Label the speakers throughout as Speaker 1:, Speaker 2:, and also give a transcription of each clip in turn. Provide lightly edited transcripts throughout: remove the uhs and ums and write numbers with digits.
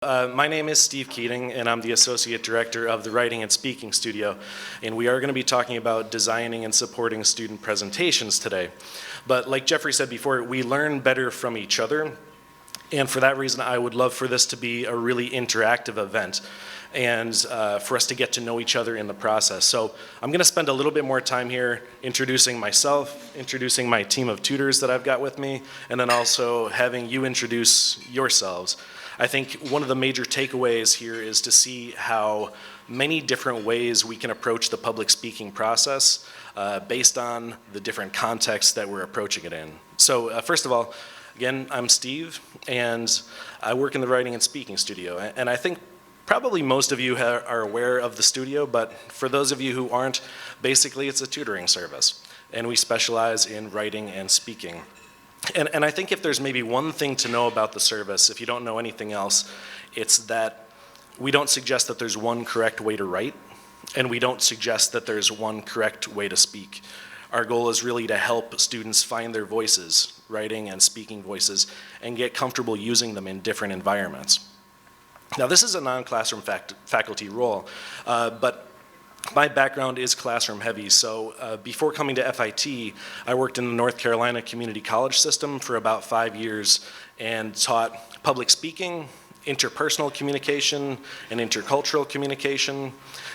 Speaker 1: My name is Steve Keating, and I'm the Associate Director of the Writing and Speaking Studio, and we are going to be talking about designing and supporting student presentations today. But like Jeffrey said before, we learn better from each other, and for that reason, I would love for this to be a really interactive event, and for us to get to know each other in the process. So I'm going to spend a little bit more time here introducing myself, introducing my team of tutors that I've got with me, and then also having you introduce yourselves. I think one of the major takeaways here is to see how many different ways we can approach the public speaking process based on the different contexts that we're approaching it in. So first of all, again, I'm Steve, and I work in the Writing and Speaking Studio. And I think probably most of you are aware of the studio, but for those of you who aren't, basically it's a tutoring service, and we specialize in writing and speaking. And I think if there's maybe one thing to know about the service, if you don't know anything else, it's that we don't suggest that there's one correct way to write, and we don't suggest that there's one correct way to speak. Our goal is really to help students find their voices, writing and speaking voices, and get comfortable using them in different environments. Now, this is a non-classroom faculty role, but my background is classroom heavy, so before coming to FIT, I worked in the North Carolina Community College system for about 5 years and taught public speaking, interpersonal communication, and intercultural communication.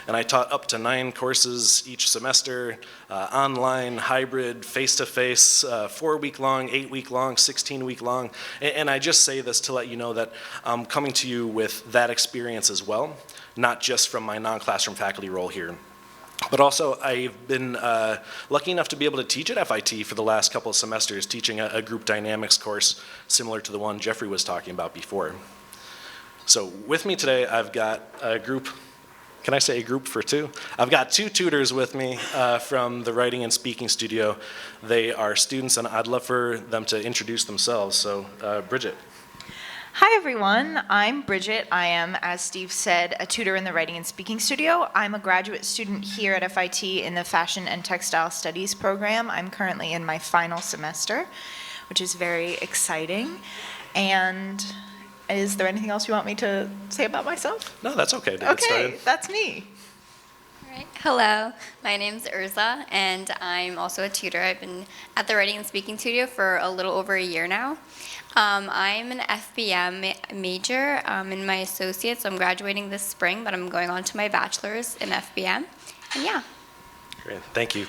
Speaker 1: And I taught up to 9 courses each semester, online, hybrid, face-to-face, 4-week long, 8-week long, 16-week long. And I just say this to let you know that I'm coming to you with that experience as well, not just from my non-classroom faculty role here. But also, I've been lucky enough to be able to teach at FIT for the last couple of semesters, teaching a group dynamics course similar to the one Jeffrey was talking about before. So with me today, I've got a group. Can I say a group for 2? I've got 2 tutors with me from the Writing and Speaking Studio. They are students, and I'd love for them to introduce themselves. So, Bridget.
Speaker 2: Hi everyone, I'm Bridget. I am, as Steve said, a tutor in the Writing and Speaking Studio. I'm a graduate student here at FIT in the Fashion and Textile Studies program. I'm currently in my final semester, which is very exciting. And is there anything else you want me to say about myself?
Speaker 1: No, that's okay.
Speaker 2: Okay, that's me.
Speaker 3: All right. Hello, my name's Urza, and I'm also a tutor. I've been at the Writing and Speaking Studio for a little over a year now. I'm an FBM major in my associates, so I'm graduating this spring, but I'm going on to my bachelor's in FBM, and yeah.
Speaker 1: Great, thank you.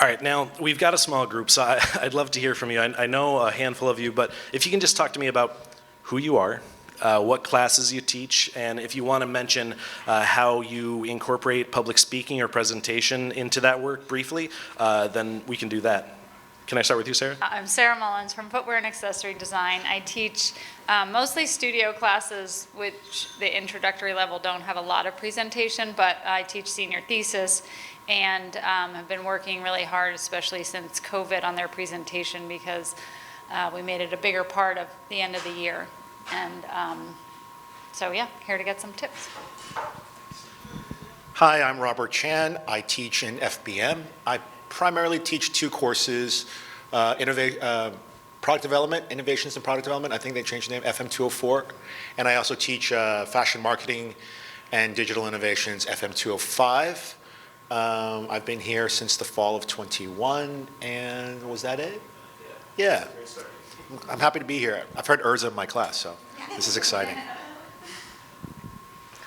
Speaker 1: All right, now we've got a small group, so I'd love to hear from you. I know a handful of you, but if you can just talk to me about who you are, what classes you teach, and if you want to mention how you incorporate public speaking or presentation into that work briefly, then we can do that. Can I start with you, Sarah?
Speaker 4: I'm Sarah Mullins from Footwear and Accessory Design. I teach mostly studio classes, which the introductory level don't have a lot of presentation, but I teach senior thesis and have been working really hard, especially since COVID, on their presentation because we made it a bigger part of the end of the year. And so yeah, here to get some tips.
Speaker 5: Hi, I'm Robert Chan. I teach in FBM. I primarily teach 2 courses, product development, innovations in product development. I think they changed the name, FM 204. And I also teach fashion marketing and digital innovations, FM 205. I've been here since the fall of 21, and was that it? Yeah. I'm happy to be here. I've heard Urza in my class, so this is exciting.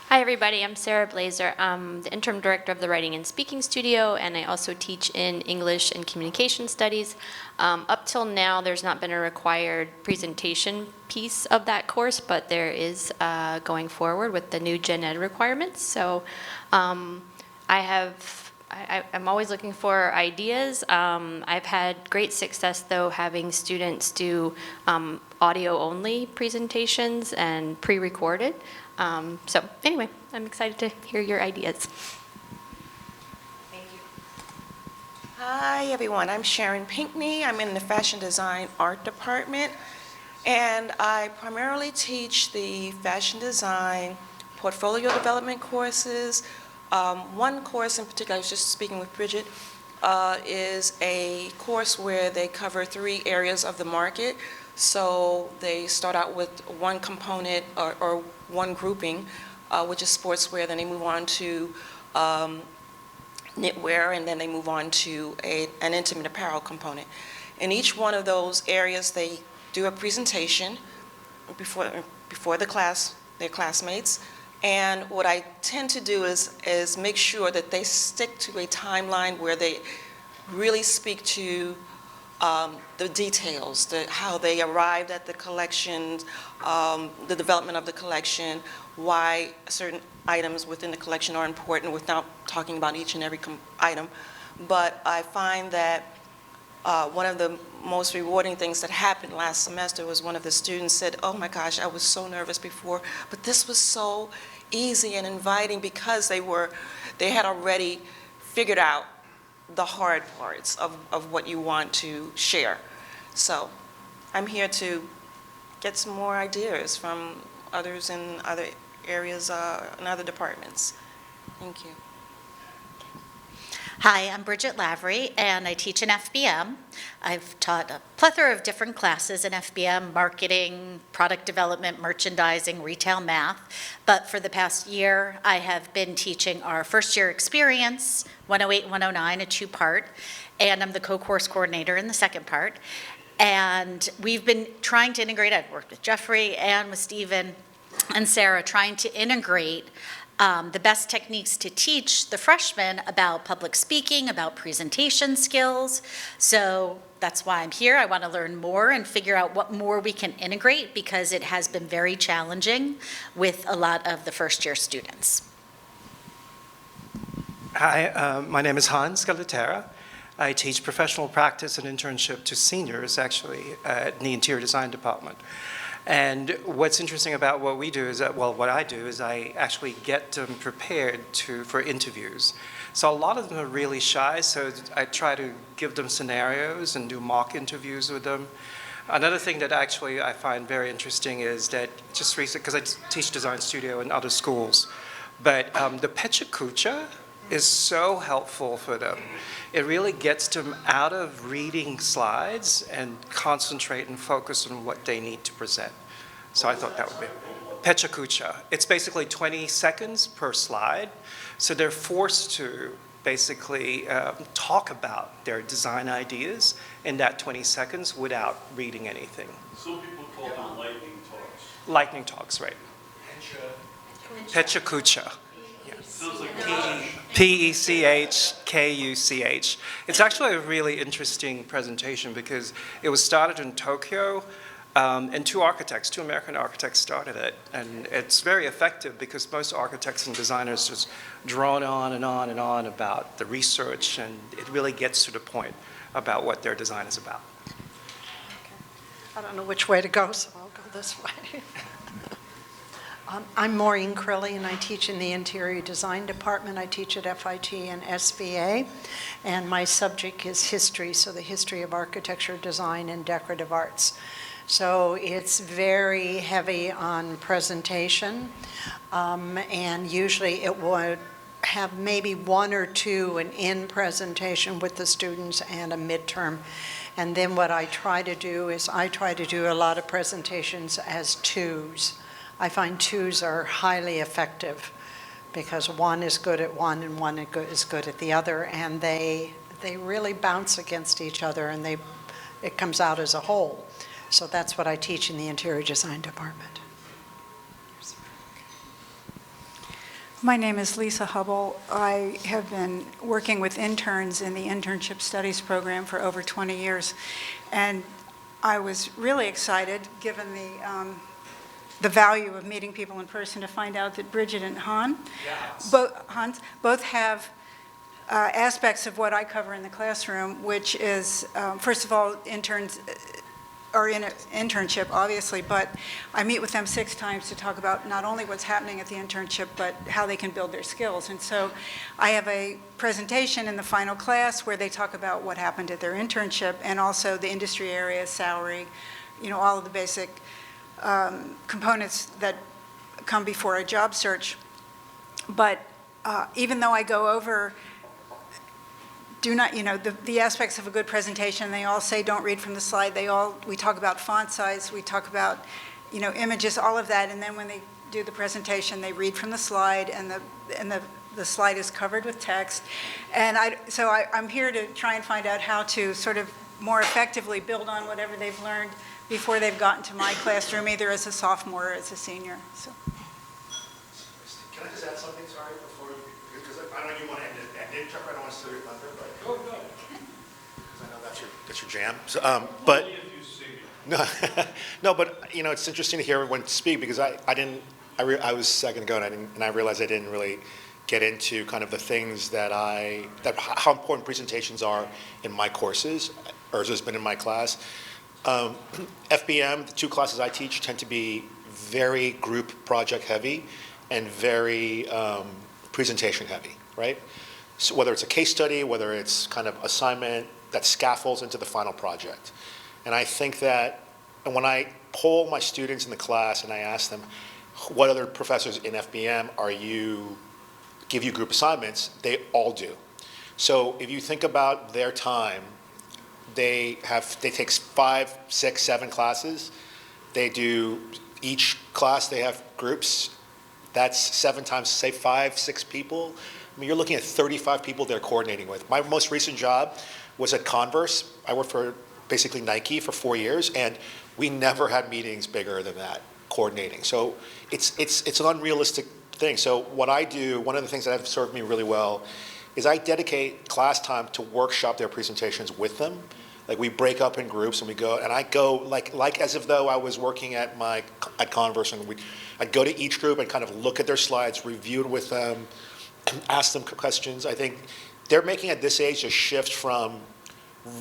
Speaker 6: Hi everybody, I'm Sarah Blazer. I'm the interim director of the Writing and Speaking Studio, and I also teach in English and Communication Studies. Up till now, there's not been a required presentation piece of that course, but there is going forward with the new Gen Ed requirements. So I'm always looking for ideas. I've had great success, though, having students do audio-only presentations and pre-recorded. So anyway, I'm excited to hear your ideas.
Speaker 2: Thank you.
Speaker 7: Hi everyone, I'm Sharon Pinkney. I'm in the Fashion Design Art Department, and I primarily teach the fashion design portfolio development courses. One course in particular, I was just speaking with Bridget, is a course where they cover 3 areas of the market. So they start out with one component or one grouping, which is sportswear, then they move on to knitwear, and then they move on to an intimate apparel component. In each one of those areas, they do a presentation before the class, their classmates. And what I tend to do is make sure that they stick to a timeline where they really speak to the details, how they arrived at the collection, the development of the collection, why certain items within the collection are important without talking about each and every item. But I find that one of the most rewarding things that happened last semester was one of the students said, "Oh my gosh, I was so nervous before, but this was so easy and inviting because they had already figured out the hard parts of what you want to share." So I'm here to get some more ideas from others in other areas, in other departments. Thank you.
Speaker 8: Hi, I'm Bridget Lavery, and I teach in FBM. I've taught a plethora of different classes in FBM: marketing, product development, merchandising, retail, math. But for the past year, I have been teaching our first year experience, 108 and 109, a two-part, and I'm the co-course coordinator in the second part. And we've been trying to integrate, I've worked with Jeffrey and with Stephen and Sarah, trying to integrate the best techniques to teach the freshmen about public speaking, about presentation skills. So that's why I'm here. I want to learn more and figure out what more we can integrate, because it has been very challenging with a lot of the first year students.
Speaker 9: Hi, my name is Hans Galatera. I teach professional practice and internship to seniors, actually, in the interior design department. And what's interesting about what we do is that, well, what I do is I actually get them prepared for interviews. So a lot of them are really shy, so I try to give them scenarios and do mock interviews with them. Another thing that actually I find very interesting is that just recently, because I teach design studio in other schools, but the Pecha Kucha is so helpful for them. It really gets them out of reading slides and concentrate and focus on what they need to present. So I thought that would be Pecha Kucha. It's basically 20 seconds per slide. So they're forced to basically talk about their design ideas in that 20 seconds without reading anything.
Speaker 10: Some people call them lightning talks.
Speaker 9: Lightning talks, right. Pecha Kucha.
Speaker 10: Sounds like
Speaker 9: P-E-C-H-K-U-C-H. It's actually a really interesting presentation because it was started in Tokyo, and two American architects started it. And it's very effective because most architects and designers just drone on and on and on about the research, and it really gets to the point about what their design is about.
Speaker 11: Okay. I don't know which way to go, so I'll go this way. I'm Maureen Crilly, and I teach in the interior design department. I teach at FIT and SVA, and my subject is history, so the history of architecture, design, and decorative arts. So it's very heavy on presentation, and usually it would have maybe one or two an in presentation with the students and a midterm. And then what I try to do is I try to do a lot of presentations as twos. I find twos are highly effective because one is good at one and one is good at the other, and they really bounce against each other, and it comes out as a whole. So that's what I teach in the interior design department.
Speaker 12: My name is Lisa Hubble. I have been working with interns in the internship studies program for over 20 years, and I was really excited, given the value of meeting people in person, to find out that Bridget and Hans both have aspects of what I cover in the classroom, which is, first of all, interns are in an internship, obviously, but I meet with them 6 times to talk about not only what's happening at the internship, but how they can build their skills. And so I have a presentation in the final class where they talk about what happened at their internship, and also the industry area, salary, all of the basic components that come before a job search. But even though I go over do not, the aspects of a good presentation, they all say don't read from the slide. We talk about font size, we talk about, images, all of that, and then when they do the presentation, they read from the slide, and the slide is covered with text. And I'm here to try and find out how to sort of more effectively build on whatever they've learned before they've gotten to my classroom, either as a sophomore or as a senior. So.
Speaker 5: Can I just add something, sorry, before you, because I know you want to end it, Chuck, I don't want to steal your thunder, but. Go. Because I know that's your jam. So, but.
Speaker 10: Only if you see me.
Speaker 5: No, no, but, it's interesting to hear everyone speak, because I was a second ago, and I realized I didn't really get into kind of the things how important presentations are in my courses, or has been in my class. FBM, the 2 classes I teach tend to be very group project heavy and very presentation heavy, right? So whether it's a case study, whether it's kind of assignment that scaffolds into the final project. And I think that, and when I poll my students in the class and I ask them, what other professors in FBM give you group assignments, they all do. So if you think about their time, they take 5, 6, 7 classes. Each class they have groups. That's 7 times, say 5, 6 people. I mean, you're looking at 35 people they're coordinating with. My most recent job was at Converse. I worked for basically Nike for 4 years, and we never had meetings bigger than that, coordinating. So it's an unrealistic thing. So what I do, one of the things that have served me really well, is I dedicate class time to workshop their presentations with them. Like, we break up in groups and we go, and I go like as if though I was working at Converse, and I'd go to each group and kind of look at their slides, review it with them, ask them questions. I think they're making at this age a shift from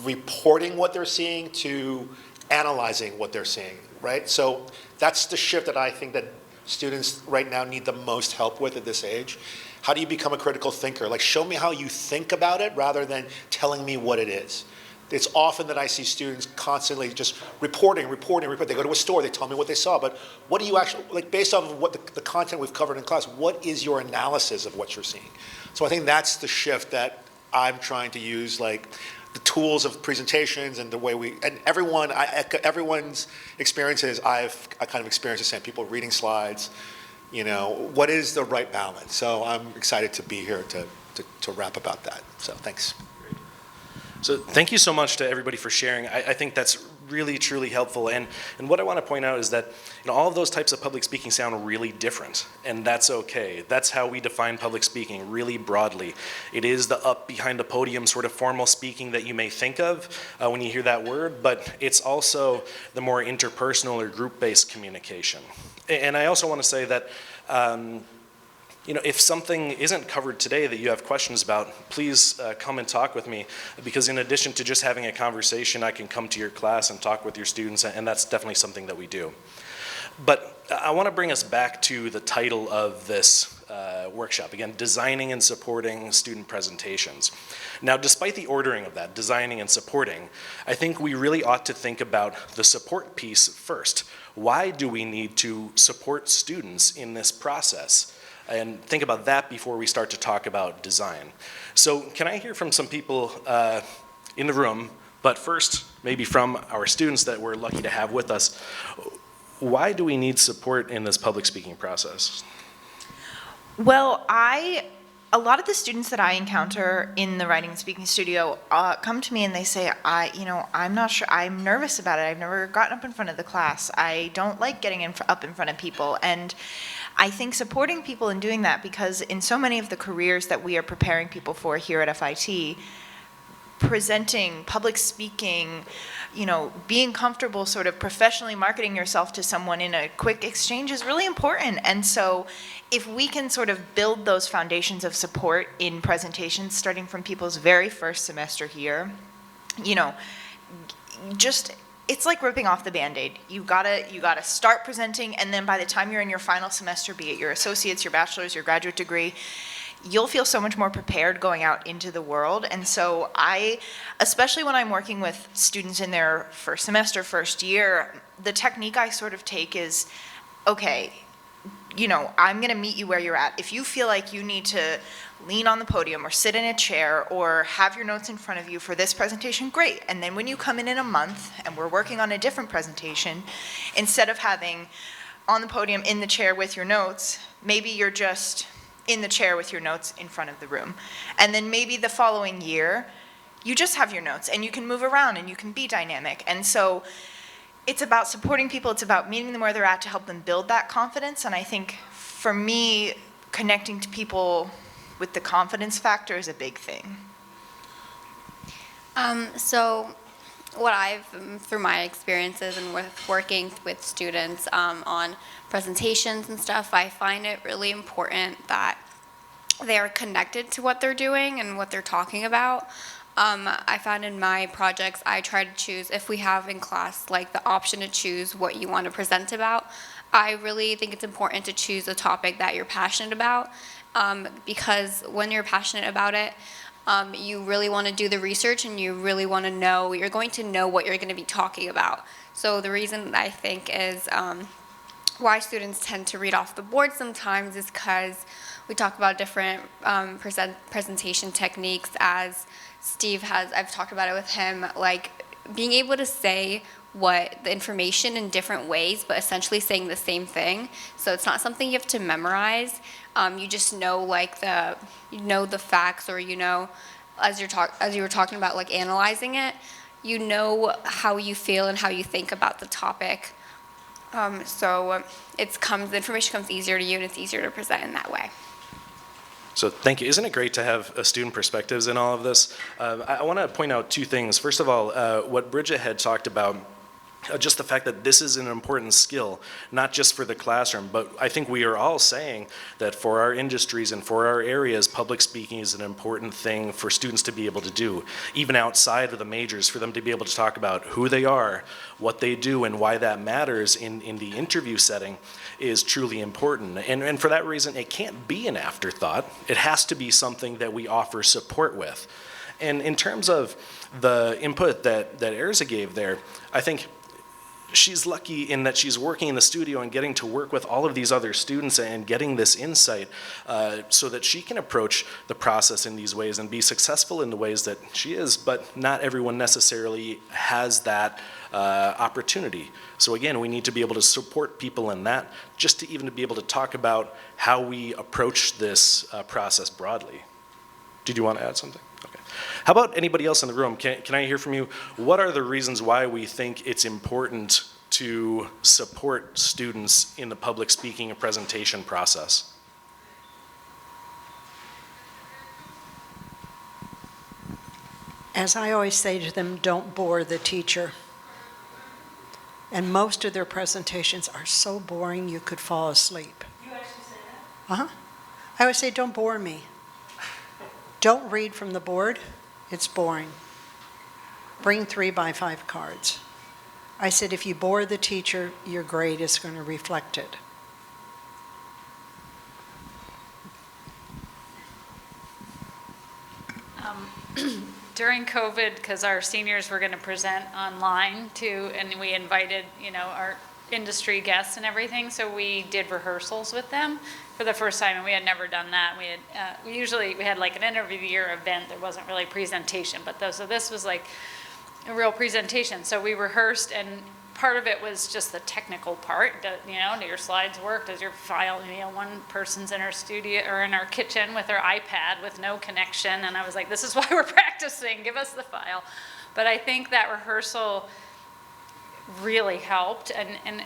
Speaker 5: reporting what they're seeing to analyzing what they're seeing, right? So that's the shift that I think that students right now need the most help with at this age. How do you become a critical thinker? Like, show me how you think about it rather than telling me what it is. It's often that I see students constantly just reporting. They go to a store, they tell me what they saw, but what do you actually, like, based off of what the content we've covered in class, what is your analysis of what you're seeing? So I think that's the shift that I'm trying to use, like, the tools of presentations and the way everyone's experiences, I kind of experienced the same. People reading slides, what is the right balance? So I'm excited to be here to rap about that. So thanks.
Speaker 1: So thank you so much to everybody for sharing. I think that's really, truly helpful. And what I want to point out is that all of those types of public speaking sound really different, and that's okay. That's how we define public speaking really broadly. It is the up behind a podium sort of formal speaking that you may think of when you hear that word, but it's also the more interpersonal or group-based communication. And I also want to say that if something isn't covered today that you have questions about, please come and talk with me, because in addition to just having a conversation, I can come to your class and talk with your students, and that's definitely something that we do. But I want to bring us back to the title of this workshop. Again, designing and supporting student presentations. Now, despite the ordering of that, designing and supporting, I think we really ought to think about the support piece first. Why do we need to support students in this process? And think about that before we start to talk about design. So can I hear from some people in the room, but first, maybe from our students that we're lucky to have with us, why do we need support in this public speaking process?
Speaker 2: Well, a lot of the students that I encounter in the writing and speaking studio come to me and they say, I'm not sure, I'm nervous about it. I've never gotten up in front of the class. I don't like getting up in front of people. And I think supporting people in doing that, because in so many of the careers that we are preparing people for here at FIT, presenting, public speaking, being comfortable sort of professionally marketing yourself to someone in a quick exchange is really important. And so if we can sort of build those foundations of support in presentations starting from people's very first semester here, it's like ripping off the Band-Aid. You gotta start presenting, and then by the time you're in your final semester, be it your associates, your bachelor's, your graduate degree, you'll feel so much more prepared going out into the world. And so especially when I'm working with students in their first semester, first year, the technique I sort of take is, okay, I'm going to meet you where you're at. If you feel like you need to lean on the podium or sit in a chair or have your notes in front of you for this presentation, great. And then when you come in a month and we're working on a different presentation, instead of having on the podium in the chair with your notes, maybe you're just in the chair with your notes in front of the room. And then maybe the following year, you just have your notes and you can move around and you can be dynamic. And so it's about supporting people, it's about meeting them where they're at to help them build that confidence. And I think for me, connecting to people with the confidence factor is a big thing.
Speaker 3: So what through my experiences and with working with students on presentations and stuff, I find it really important that they are connected to what they're doing and what they're talking about. I found in my projects, I try to choose, if we have in class, like the option to choose what you want to present about, I really think it's important to choose a topic that you're passionate about, because when you're passionate about it, you really want to do the research and you really want to know, you're going to know what you're going to be talking about. So the reason I think is why students tend to read off the board sometimes is because we talk about different presentation techniques, as I've talked about it with him, like being able to say what the information in different ways, but essentially saying the same thing. So it's not something you have to memorize. You just know the facts, or as you were talking about like analyzing it, you know how you feel and how you think about the topic. So the information comes easier to you and it's easier to present in that way.
Speaker 1: So thank you. Isn't it great to have student perspectives in all of this? I want to point out two things. First of all, what Bridget had talked about, just the fact that this is an important skill, not just for the classroom, but I think we are all saying that for our industries and for our areas, public speaking is an important thing for students to be able to do, even outside of the majors, for them to be able to talk about who they are, what they do, and why that matters in the interview setting is truly important. And for that reason, it can't be an afterthought. It has to be something that we offer support with. And in terms of the input that Erza gave there, I think she's lucky in that she's working in the studio and getting to work with all of these other students and getting this insight so that she can approach the process in these ways and be successful in the ways that she is, but not everyone necessarily has that opportunity. So again, we need to be able to support people in that, just to even be able to talk about how we approach this process broadly. Did you want to add something? Okay. How about anybody else in the room? Can I hear from you? What are the reasons why we think it's important to support students in the public speaking and presentation process?
Speaker 11: As I always say to them, don't bore the teacher. And most of their presentations are so boring you could fall asleep.
Speaker 12: You actually say that?
Speaker 11: Uh-huh. I always say, don't bore me. Don't read from the board. It's boring. Bring 3x5 cards. I said, if you bore the teacher, your grade is going to reflect it.
Speaker 4: During COVID, because our seniors were going to present online too, and we invited, our industry guests and everything, so we did rehearsals with them for the first time, and we had never done that. We had we had like an interview event. There wasn't really a presentation, but so this was like a real presentation. So we rehearsed, and part of it was just the technical part. Do your slides work? Does your file? One person's in our studio or in our kitchen with their iPad with no connection, and I was like, "This is why we're practicing. Give us the file." But I think that rehearsal really helped, and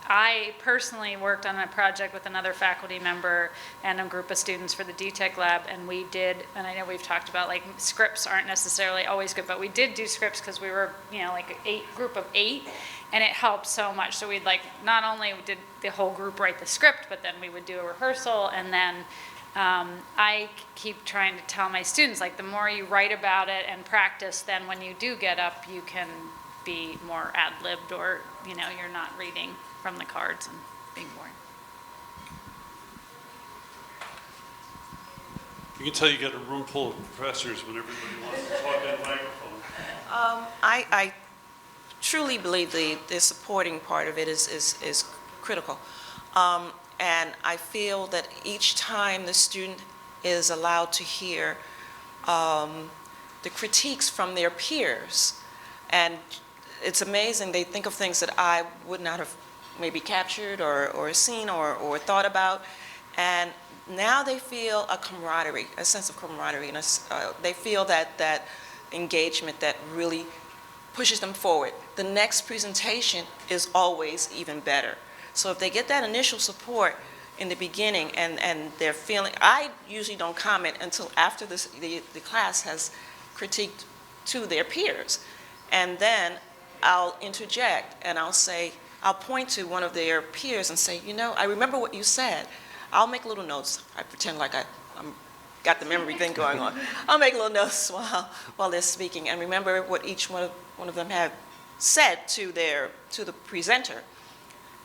Speaker 4: I personally worked on a project with another faculty member and a group of students for the DTech lab, and we did, and I know we've talked about like scripts aren't necessarily always good, but we did do scripts because we were like a group of 8, and it helped so much. So we'd like, not only did the whole group write the script, but then we would do a rehearsal, and then I keep trying to tell my students, like, the more you write about it and practice, then when you do get up, you can be more ad-libbed, or you're not reading from the cards and being boring.
Speaker 10: You can tell you got a room full of professors when everybody wants to talk in a microphone.
Speaker 7: I truly believe the supporting part of it is critical. And I feel that each time the student is allowed to hear the critiques from their peers, and it's amazing, they think of things that I would not have maybe captured or seen or thought about, and now they feel a camaraderie, a sense of camaraderie, and they feel that engagement that really pushes them forward. The next presentation is always even better. So if they get that initial support in the beginning and they're feeling, I usually don't comment until after the class has critiqued to their peers. And then I'll interject and I'll point to one of their peers and say, you know, I remember what you said. I'll make little notes. I pretend like I'm got the memory thing going on. I'll make little notes while they're speaking and remember what each one of them had said to the presenter.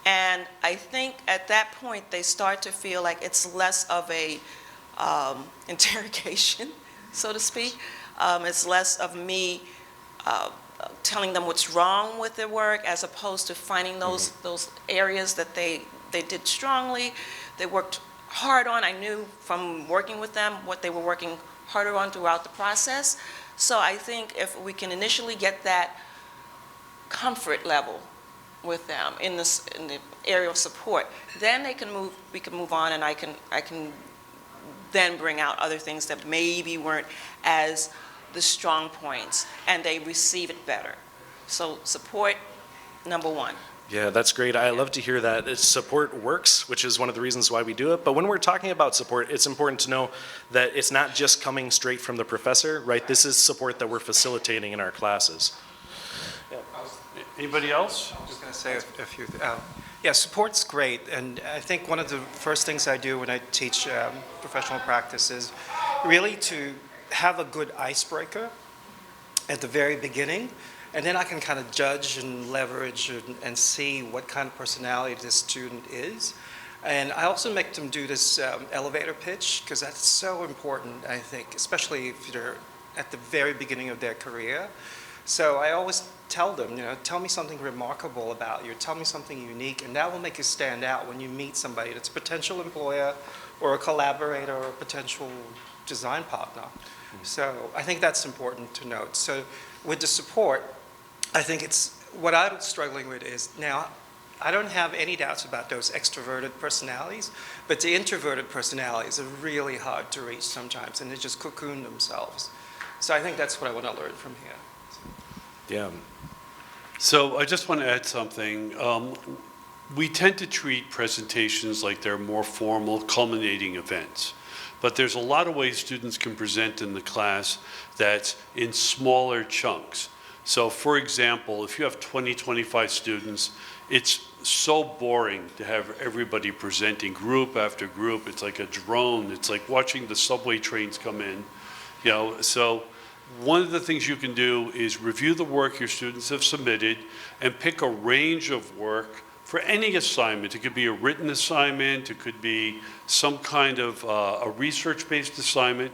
Speaker 7: And I think at that point they start to feel like it's less of a interrogation, so to speak. It's less of me telling them what's wrong with their work as opposed to finding those areas that they did strongly, they worked hard on. I knew from working with them what they were working harder on throughout the process. So I think if we can initially get that comfort level with them in the area of support, then we can move on, and I can then bring out other things that maybe weren't as the strong points, and they receive it better. So support, number one.
Speaker 1: Yeah, that's great. I love to hear that. Support works, which is one of the reasons why we do it. But when we're talking about support, it's important to know that it's not just coming straight from the professor, right? This is support that we're facilitating in our classes.
Speaker 10: Yeah. Anybody else?
Speaker 9: I was just going to say a few. Yeah, support's great, and I think one of the first things I do when I teach professional practice is really to have a good icebreaker at the very beginning, and then I can kind of judge and leverage and see what kind of personality this student is. And I also make them do this elevator pitch, because that's so important, I think, especially if they're at the very beginning of their career. So I always tell them, you know, tell me something remarkable about you, tell me something unique, and that will make you stand out when you meet somebody that's a potential employer or a collaborator or a potential design partner. So I think that's important to note. So with the support, I think it's, what I'm struggling with is, now, I don't have any doubts about those extroverted personalities, but the introverted personalities are really hard to reach sometimes, and they just cocoon themselves. So I think that's what I want to learn from here.
Speaker 1: Yeah.
Speaker 10: So I just want to add something. We tend to treat presentations like they're more formal, culminating events. But there's a lot of ways students can present in the class that's in smaller chunks. So for example, if you have 20, 25 students, it's so boring to have everybody presenting group after group. It's like a drone. It's like watching the subway trains come in. You know, so one of the things you can do is review the work your students have submitted and pick a range of work for any assignment. It could be a written assignment, it could be some kind of a research-based assignment,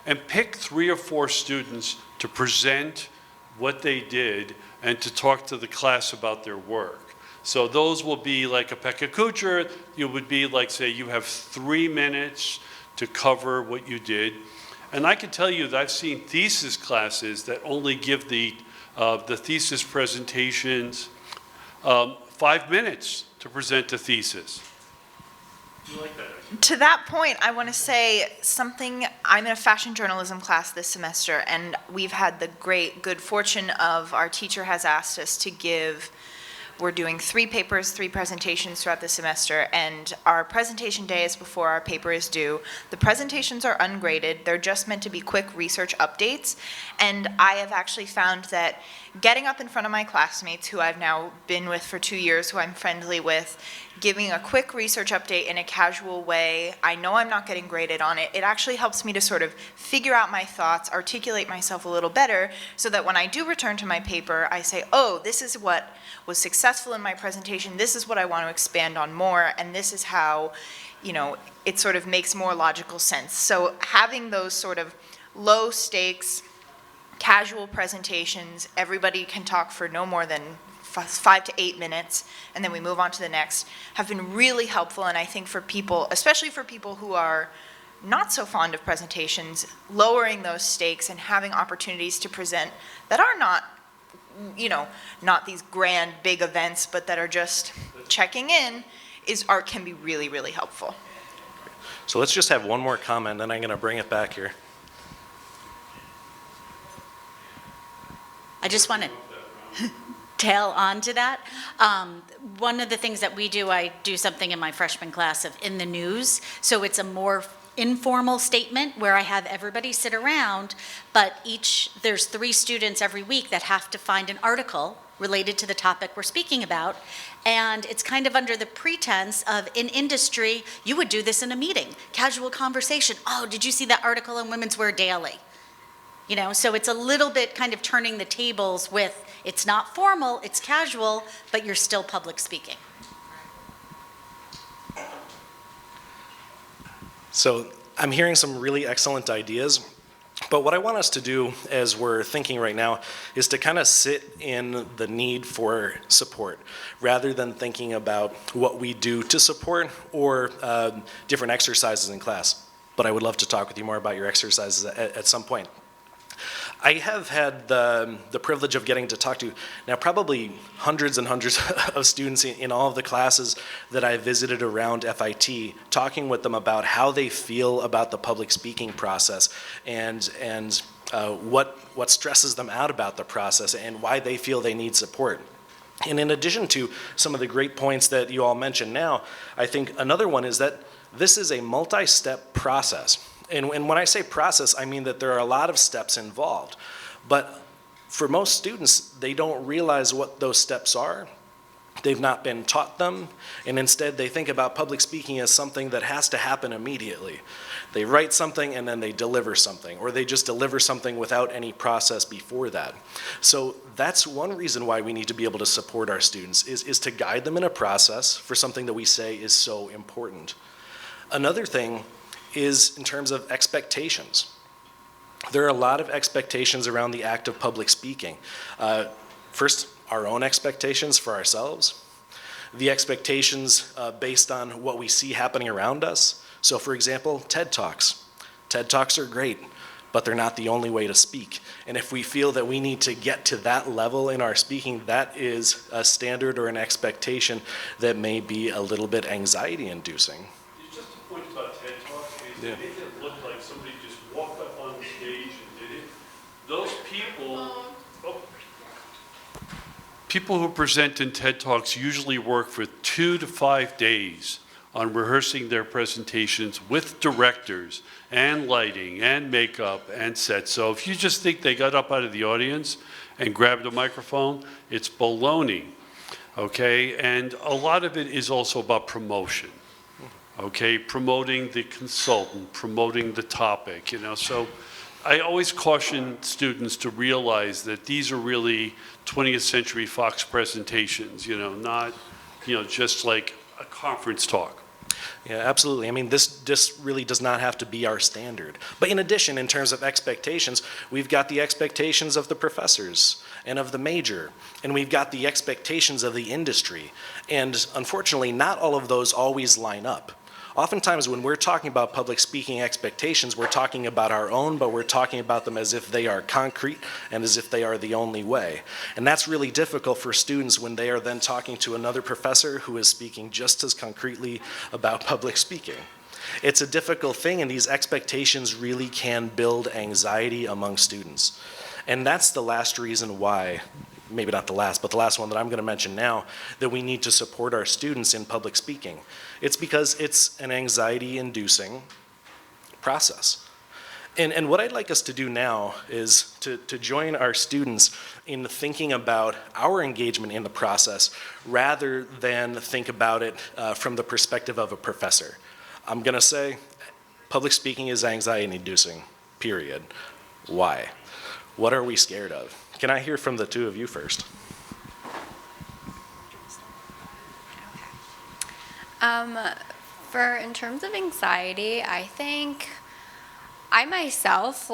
Speaker 10: and pick 3 or 4 students to present what they did and to talk to the class about their work. So those will be like a Pekka you would be like, say, you have 3 minutes to cover what you did. And I can tell you that I've seen thesis classes that only give the thesis presentations 5 minutes to present a thesis. You like that?
Speaker 2: To that point, I want to say something. I'm in a fashion journalism class this semester, and we've had the good fortune of our teacher has asked us to give, we're doing 3 papers, 3 presentations throughout the semester, and our presentation day is before our paper is due. The presentations are ungraded. They're just meant to be quick research updates, and I have actually found that getting up in front of my classmates, who I've now been with for 2 years, who I'm friendly with, giving a quick research update in a casual way, I know I'm not getting graded on it. It actually helps me to sort of figure out my thoughts, articulate myself a little better, so that when I do return to my paper, I say, oh, this is what was successful in my presentation, this is what I want to expand on more, and this is how, you know, it sort of makes more logical sense. So having those sort of low stakes, casual presentations, everybody can talk for no more than 5 to 8 minutes, and then we move on to the next, have been really helpful. And I think for people, especially for people who are not so fond of presentations, lowering those stakes and having opportunities to present that are not, not these grand, big events, but that are just checking in, can be really, really helpful.
Speaker 1: So let's just have one more comment, then I'm going to bring it back here.
Speaker 8: I just want to tail on to that. One of the things that we do, I do something in my freshman class of in the news. So it's a more informal statement where I have everybody sit around, but there's 3 students every week that have to find an article related to the topic we're speaking about. And it's kind of under the pretense of, in industry, you would do this in a meeting, casual conversation. Oh, did you see that article in Women's Wear Daily? So it's a little bit kind of turning the tables with, it's not formal, it's casual, but you're still public speaking.
Speaker 1: So I'm hearing some really excellent ideas, but what I want us to do as we're thinking right now is to kind of sit in the need for support rather than thinking about what we do to support or different exercises in class. But I would love to talk with you more about your exercises at some point. I have had the privilege of getting to talk to now probably hundreds and hundreds of students in all of the classes that I visited around FIT, talking with them about how they feel about the public speaking process and what stresses them out about the process and why they feel they need support. And in addition to some of the great points that you all mentioned now, I think another one is that this is a multi-step process. And when I say process, I mean that there are a lot of steps involved. But for most students, they don't realize what those steps are. They've not been taught them, and instead they think about public speaking as something that has to happen immediately. They write something and then they deliver something, or they just deliver something without any process before that. So that's one reason why we need to be able to support our students, is to guide them in a process for something that we say is so important. Another thing is in terms of expectations. There are a lot of expectations around the act of public speaking. First, our own expectations for ourselves, the expectations based on what we see happening around us. So for example, TED Talks. TED Talks are great, but they're not the only way to speak. And if we feel that we need to get to that level in our speaking, that is a standard or an expectation that may be a little bit anxiety-inducing.
Speaker 10: Just a point about TED Talks. They make it look like somebody just walked up on the stage and did it. Those people who present in TED Talks usually work for 2 to 5 days on rehearsing their presentations with directors and lighting and makeup and set. So if you just think they got up out of the audience and grabbed a microphone, it's baloney, okay? And a lot of it is also about promotion. Okay, promoting the consultant, promoting the topic, so I always caution students to realize that these are really 20th Century Fox presentations, not, just like a conference talk.
Speaker 1: Yeah, absolutely. I mean, this really does not have to be our standard. But in addition, in terms of expectations, we've got the expectations of the professors and of the major, and we've got the expectations of the industry. And unfortunately, not all of those always line up. Oftentimes when we're talking about public speaking expectations, we're talking about our own, but we're talking about them as if they are concrete and as if they are the only way. And that's really difficult for students when they are then talking to another professor who is speaking just as concretely about public speaking. It's a difficult thing, and these expectations really can build anxiety among students. And that's the last reason why, maybe not the last, but the last one that I'm going to mention now, that we need to support our students in public speaking. It's because it's an anxiety-inducing process. And what I'd like us to do now is to join our students in thinking about our engagement in the process rather than think about it from the perspective of a professor. I'm going to say public speaking is anxiety-inducing, period. Why? What are we scared of? Can I hear from the two of you first?
Speaker 3: In terms of anxiety, I think I myself,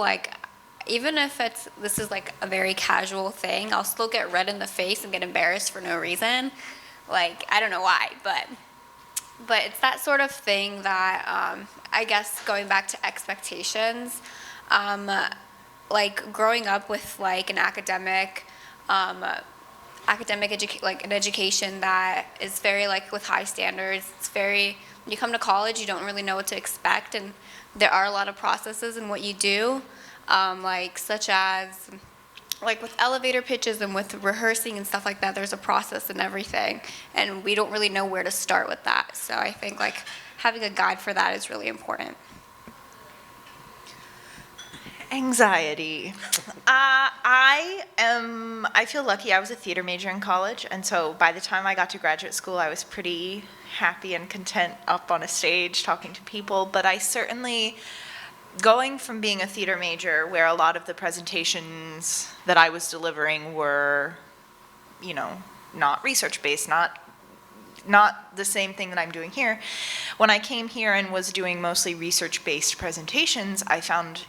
Speaker 3: even if this is like a very casual thing, I'll still get red in the face and get embarrassed for no reason. Like, I don't know why, but it's that sort of thing that, I guess going back to expectations, like growing up with like an academic like an education that is very like with high standards. It's very, when you come to college, you don't really know what to expect, and there are a lot of processes in what you do, like such as like with elevator pitches and with rehearsing and stuff like that. There's a process and everything, and we don't really know where to start with that. So I think like having a guide for that is really important.
Speaker 2: Anxiety. I feel lucky. I was a theater major in college, and so by the time I got to graduate school, I was pretty happy and content up on a stage talking to people. But I certainly, going from being a theater major, where a lot of the presentations that I was delivering were, not research-based, not the same thing that I'm doing here. When I came here and was doing mostly research-based presentations, I found,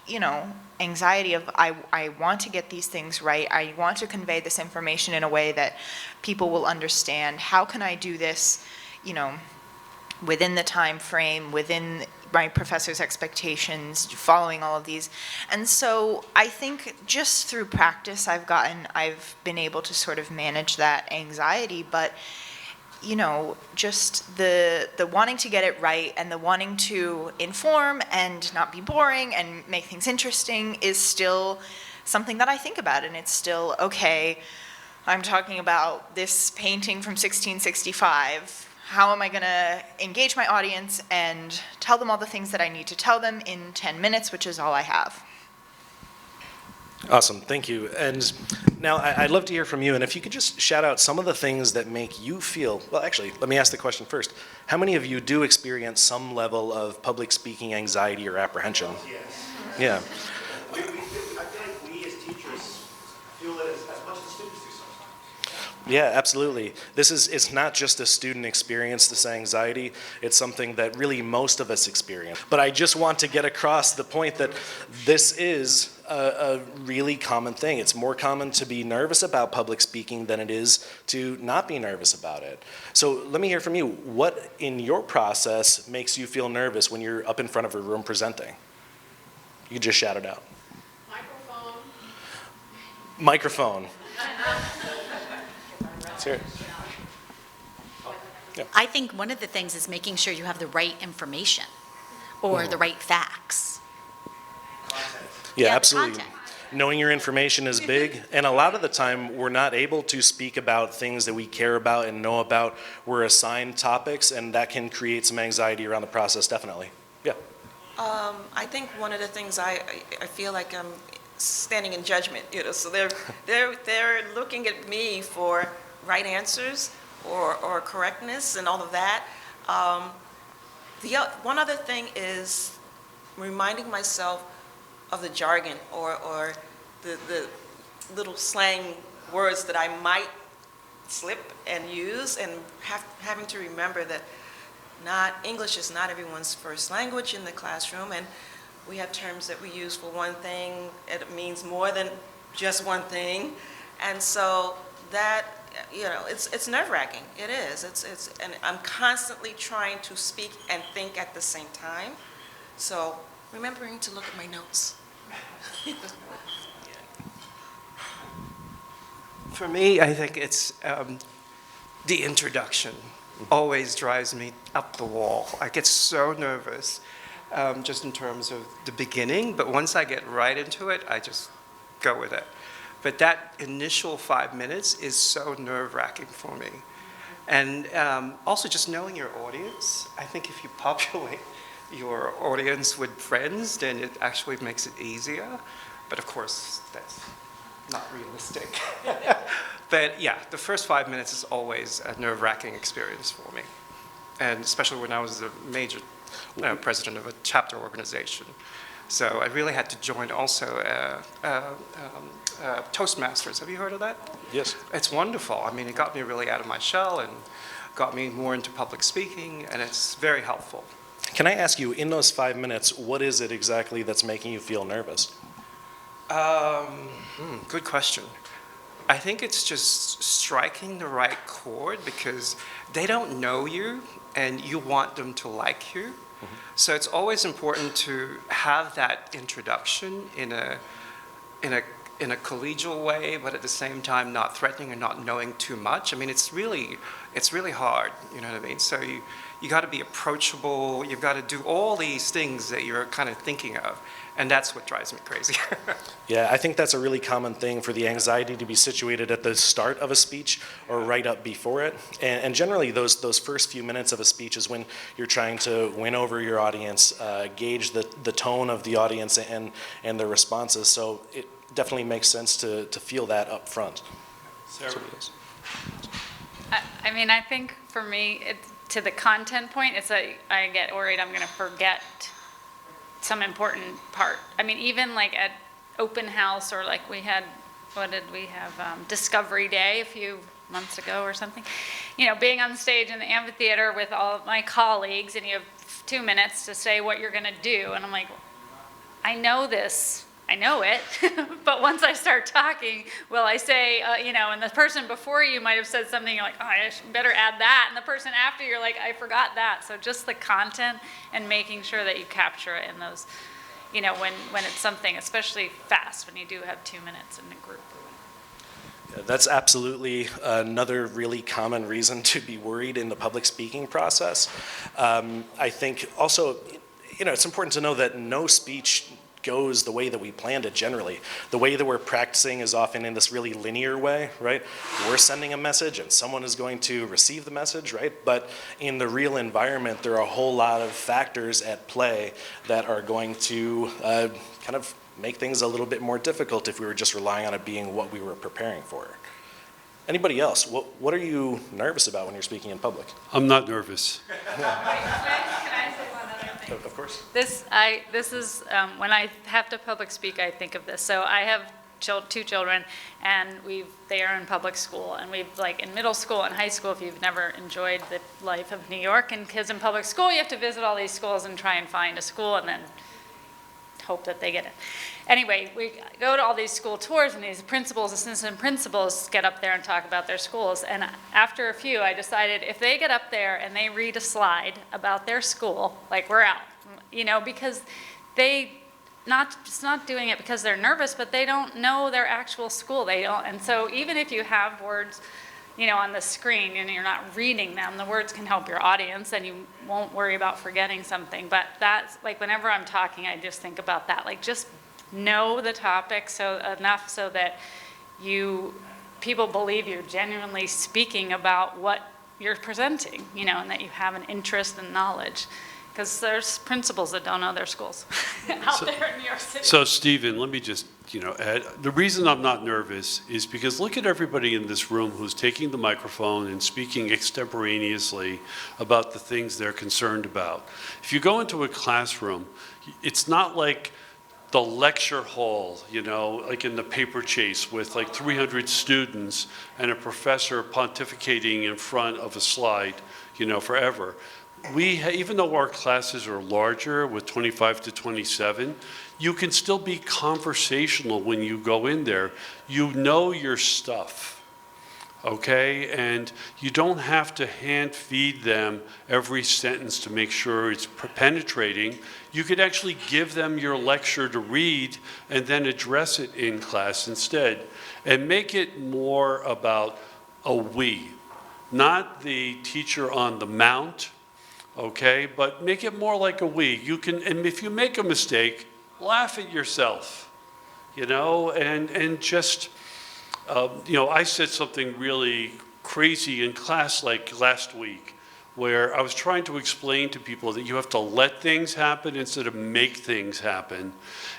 Speaker 2: anxiety of I want to get these things right. I want to convey this information in a way that people will understand. How can I do this, within the time frame, within my professor's expectations, following all of these. And so I think just through practice, I've been able to sort of manage that anxiety, but just the wanting to get it right and the wanting to inform and not be boring and make things interesting is still something that I think about. And it's still, okay, I'm talking about this painting from 1665. How am I going to engage my audience and tell them all the things that I need to tell them in 10 minutes, which is all I have?
Speaker 1: Awesome, thank you. And now I'd love to hear from you, and if you could just shout out some of the things that make you feel, well, actually, let me ask the question first. How many of you do experience some level of public speaking anxiety or apprehension?
Speaker 5: Yes.
Speaker 1: Yeah.
Speaker 5: I feel like we as teachers feel it as much as students do sometimes.
Speaker 1: Yeah, absolutely. It's not just a student experience, this anxiety. It's something that really most of us experience. But I just want to get across the point that this is a really common thing. It's more common to be nervous about public speaking than it is to not be nervous about it. So let me hear from you. What in your process makes you feel nervous when you're up in front of a room presenting? You just shout it out. Microphone. Let's hear it. Yeah.
Speaker 8: I think one of the things is making sure you have the right information or the right facts.
Speaker 1: Yeah,
Speaker 8: the
Speaker 1: absolutely.
Speaker 8: content.
Speaker 1: Knowing your information is big, and a lot of the time we're not able to speak about things that we care about and know about. We're assigned topics, and that can create some anxiety around the process, definitely. Yeah.
Speaker 7: I think one of the things I feel like I'm standing in judgment, so they're looking at me for right answers or correctness and all of that. One other thing is reminding myself of the jargon or the little slang words that I might slip and use, and having to remember that English is not everyone's first language in the classroom, and we have terms that we use for one thing, and it means more than just one thing, and so that, it's nerve-wracking. It is. And I'm constantly trying to speak and think at the same time, so remembering to look at my notes.
Speaker 9: For me, I think it's the introduction always drives me up the wall. I get so nervous just in terms of the beginning, but once I get right into it, I just go with it. But that initial 5 minutes is so nerve-wracking for me. And also just knowing your audience, I think if you populate your audience with friends, then it actually makes it easier. But of course, that's not realistic. But yeah, the first 5 minutes is always a nerve-wracking experience for me. And especially when I was a major president of a chapter organization. So I really had to join also Toastmasters. Have you heard of that?
Speaker 1: Yes.
Speaker 9: It's wonderful. I mean, it got me really out of my shell and got me more into public speaking, and it's very helpful.
Speaker 1: Can I ask you, in those 5 minutes, what is it exactly that's making you feel nervous?
Speaker 9: Good question. I think it's just striking the right chord because they don't know you and you want them to like you. So it's always important to have that introduction in a collegial way, but at the same time not threatening and not knowing too much. I mean, it's really hard, you know what I mean? So you got to be approachable, you've got to do all these things that you're kind of thinking of, and that's what drives me crazy.
Speaker 1: Yeah, I think that's a really common thing for the anxiety to be situated at the start of a speech or right up before it. And generally, those first few minutes of a speech is when you're trying to win over your audience, gauge the tone of the audience and their responses. So it definitely makes sense to feel that up front.
Speaker 10: Sarah.
Speaker 4: I mean, I think for me, to the content point, I get worried I'm going to forget some important part. I mean, even like at open house or like we had, what did we have, Discovery Day a few months ago or something. You know, being on stage in the amphitheater with all of my colleagues and you have 2 minutes to say what you're going to do. And I'm like, I know this. I know it, but once I start talking, will I say, you know, and the person before you might have said something, you're like, oh, I better add that, and the person after you're like, I forgot that. So just the content and making sure that you capture it in those, you know, when it's something, especially fast, when you do have 2 minutes in a group.
Speaker 1: That's absolutely another really common reason to be worried in the public speaking process. I think also, you know, it's important to know that no speech goes the way that we planned it generally. The way that we're practicing is often in this really linear way, right? We're sending a message and someone is going to receive the message, right? But in the real environment, there are a whole lot of factors at play that are going to kind of make things a little bit more difficult if we were just relying on it being what we were preparing for. Anybody else? What are you nervous about when you're speaking in public?
Speaker 10: I'm not nervous.
Speaker 4: Can I say one other thing?
Speaker 1: Of course.
Speaker 4: This is, when I have to public speak, I think of this. So I have 2 children, and they are in public school, and we've, like, in middle school and high school, if you've never enjoyed the life of New York and kids in public school, you have to visit all these schools and try and find a school and then hope that they get it. Anyway, we go to all these school tours, and these principals, assistant principals get up there and talk about their schools. And after a few, I decided if they get up there and they read a slide about their school, like, we're out, you know, because it's not doing it because they're nervous, but they don't know their actual school. They don't, and so even if you have words, you know, on the screen and you're not reading them, the words can help your audience and you won't worry about forgetting something. But that's, like, whenever I'm talking, I just think about that. Like, just know the topic enough so that people believe you're genuinely speaking about what you're presenting, you know, and that you have an interest and knowledge. Because there's principals that don't know their schools out there in New York City.
Speaker 10: So, Stephen, let me just, you know, add. The reason I'm not nervous is because look at everybody in this room who's taking the microphone and speaking extemporaneously about the things they're concerned about. If you go into a classroom, it's not like the lecture hall, you know, like in the paper chase with like 300 students and a professor pontificating in front of a slide, you know, forever. Even though our classes are larger with 25 to 27, you can still be conversational when you go in there. You know your stuff, okay? And you don't have to hand feed them every sentence to make sure it's penetrating. You could actually give them your lecture to read and then address it in class instead. And make it more about a we, not the teacher on the mount, okay, but make it more like a we. You can, and if you make a mistake, laugh at yourself, you know, and just, you know, I said something really crazy in class like last week, where I was trying to explain to people that you have to let things happen instead of make things happen.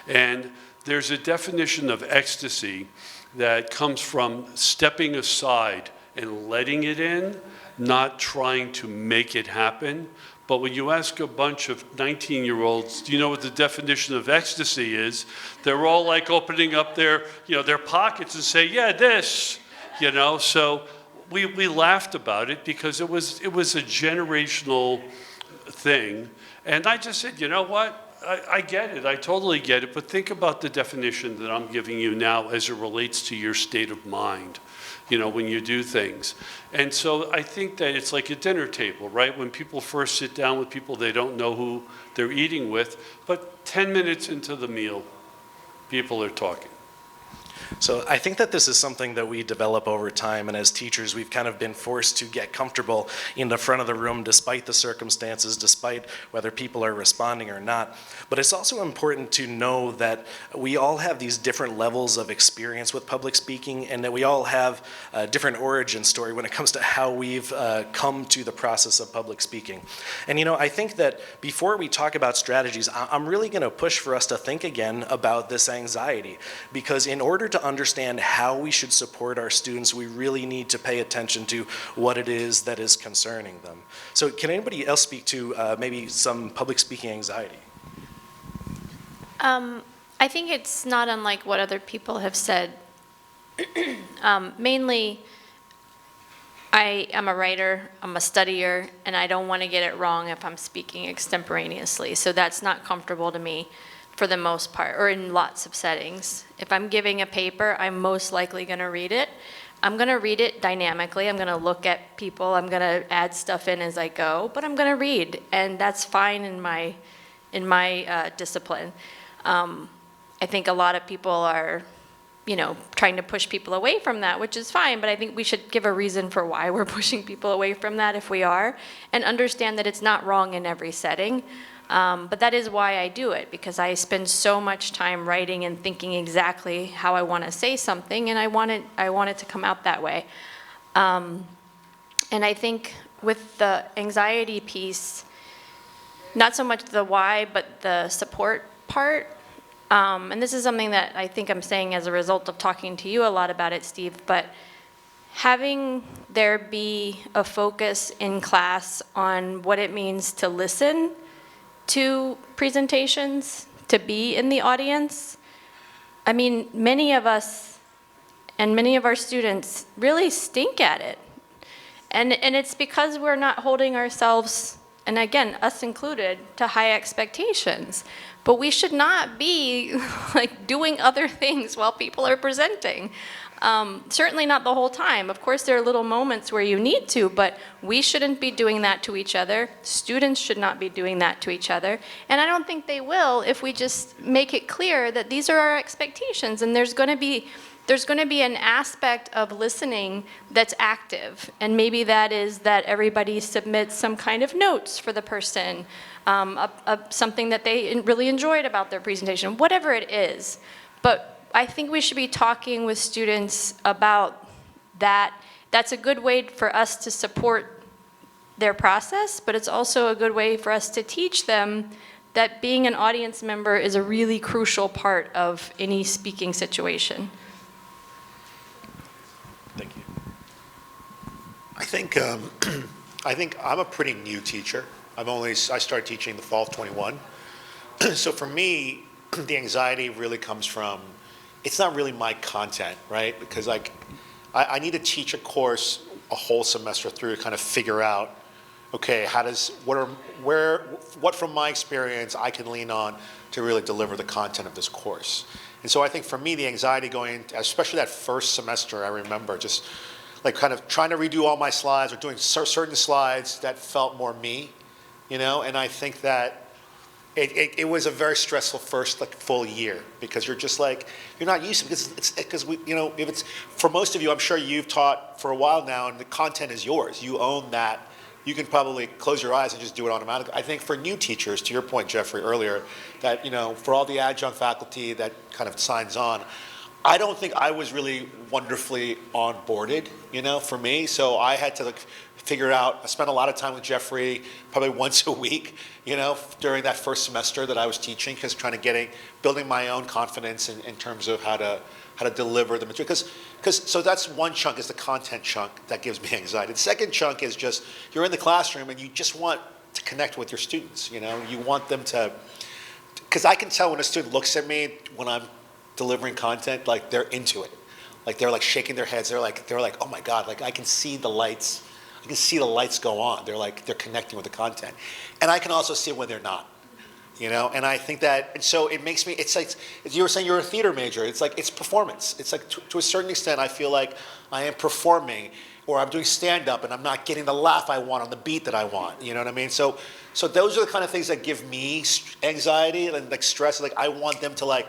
Speaker 10: And there's a definition of ecstasy that comes from stepping aside and letting it in, not trying to make it happen. But when you ask a bunch of 19-year-olds, do you know what the definition of ecstasy is? They're all like opening up their, you know, their pockets and say, yeah, this, you know. So we laughed about it because it was a generational thing. And I just said, you know what? I get it. I totally get it. But think about the definition that I'm giving you now as it relates to your state of mind, you know, when you do things. And so I think that it's like a dinner table, right? When people first sit down with people they don't know who they're eating with, but 10 minutes into the meal, people are talking.
Speaker 1: So I think that this is something that we develop over time, and as teachers, we've kind of been forced to get comfortable in the front of the room despite the circumstances, despite whether people are responding or not. But it's also important to know that we all have these different levels of experience with public speaking, and that we all have a different origin story when it comes to how we've come to the process of public speaking. And you know, I think that before we talk about strategies, I'm really going to push for us to think again about this anxiety, because in order to understand how we should support our students, we really need to pay attention to what it is that is concerning them. So can anybody else speak to maybe some public speaking anxiety?
Speaker 6: I think it's not unlike what other people have said. Mainly, I am a writer, I'm a studier, and I don't want to get it wrong if I'm speaking extemporaneously. So that's not comfortable to me for the most part, or in lots of settings. If I'm giving a paper, I'm most likely going to read it. I'm going to read it dynamically. I'm going to look at people. I'm going to add stuff in as I go, but I'm going to read, and that's fine in my discipline. I think a lot of people are, you know, trying to push people away from that, which is fine, but I think we should give a reason for why we're pushing people away from that if we are, and understand that it's not wrong in every setting. But that is why I do it, because I spend so much time writing and thinking exactly how I want to say something, and I want it to come out that way. And I think with the anxiety piece, not so much the why, but the support part. And this is something that I think I'm saying as a result of talking to you a lot about it, Steve, but having there be a focus in class on what it means to listen to presentations, to be in the audience. I mean, many of us and many of our students really stink at it. And it's because we're not holding ourselves, and again, us included, to high expectations. But we should not be like doing other things while people are presenting. Certainly not the whole time. Of course, there are little moments where you need to, but we shouldn't be doing that to each other. Students should not be doing that to each other. And I don't think they will if we just make it clear that these are our expectations, and there's going to be an aspect of listening that's active. And maybe that is that everybody submits some kind of notes for the person, something that they really enjoyed about their presentation, whatever it is. But I think we should be talking with students about that. That's a good way for us to support their process, but it's also a good way for us to teach them that being an audience member is a really crucial part of any speaking situation.
Speaker 1: Thank you.
Speaker 5: I think I'm a pretty new teacher. I started teaching the fall of 21. So for me, the anxiety really comes from, it's not really my content, right? Because like, I need to teach a course a whole semester through to kind of figure out, okay, what from my experience I can lean on to really deliver the content of this course. And so I think for me, the anxiety going, especially that first semester, I remember just like kind of trying to redo all my slides or doing certain slides that felt more me, you know? And I think that it was a very stressful first like full year, because you're just like, you're not used to it, because we, you know, if it's, for most of you, I'm sure you've taught for a while now and the content is yours. You own that. You can probably close your eyes and just do it automatically. I think for new teachers, to your point, Jeffrey, earlier, that, you know, for all the adjunct faculty that kind of signs on, I don't think I was really wonderfully onboarded, you know, for me. So I had to like figure it out. I spent a lot of time with Jeffrey, probably once a week, you know, during that first semester that I was teaching, because building my own confidence in terms of how to deliver the material. So that's one chunk, is the content chunk that gives me anxiety. The second chunk is just, you're in the classroom and you just want to connect with your students, you know, you want them to, because I can tell when a student looks at me when I'm delivering content, like they're into it. Like they're like shaking their heads. They're like, oh my God, like I can see the lights. I can see the lights go on. They're connecting with the content. And I can also see when they're not, you know? And I think that, and so it makes me, it's like, you were saying you're a theater major, it's like, it's performance. It's like, to a certain extent, I feel like I am performing, or I'm doing stand-up and I'm not getting the laugh I want on the beat that I want, you know what I mean? So those are the kind of things that give me anxiety and like stress. Like I want them to like,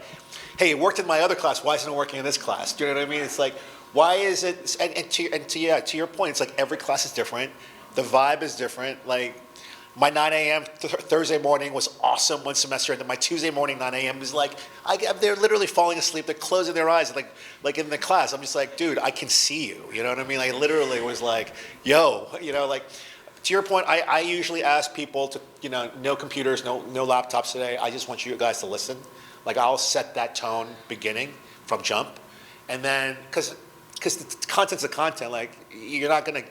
Speaker 5: hey, it worked in my other class, why isn't it working in this class? Do you know what I mean? It's like, why is it, to your point, it's like every class is different, the vibe is different. Like my 9 a.m. Thursday morning was awesome one semester, and then my Tuesday morning 9 a.m. was like, they're literally falling asleep, they're closing their eyes, like in the class. I'm just like, dude, I can see you, you know what I mean? I literally was like, yo, you know, like, to your point, I usually ask people to, you know, no computers, no laptops today, I just want you guys to listen. Like I'll set that tone beginning from jump, and then, because the content's the content, like, you're not gonna,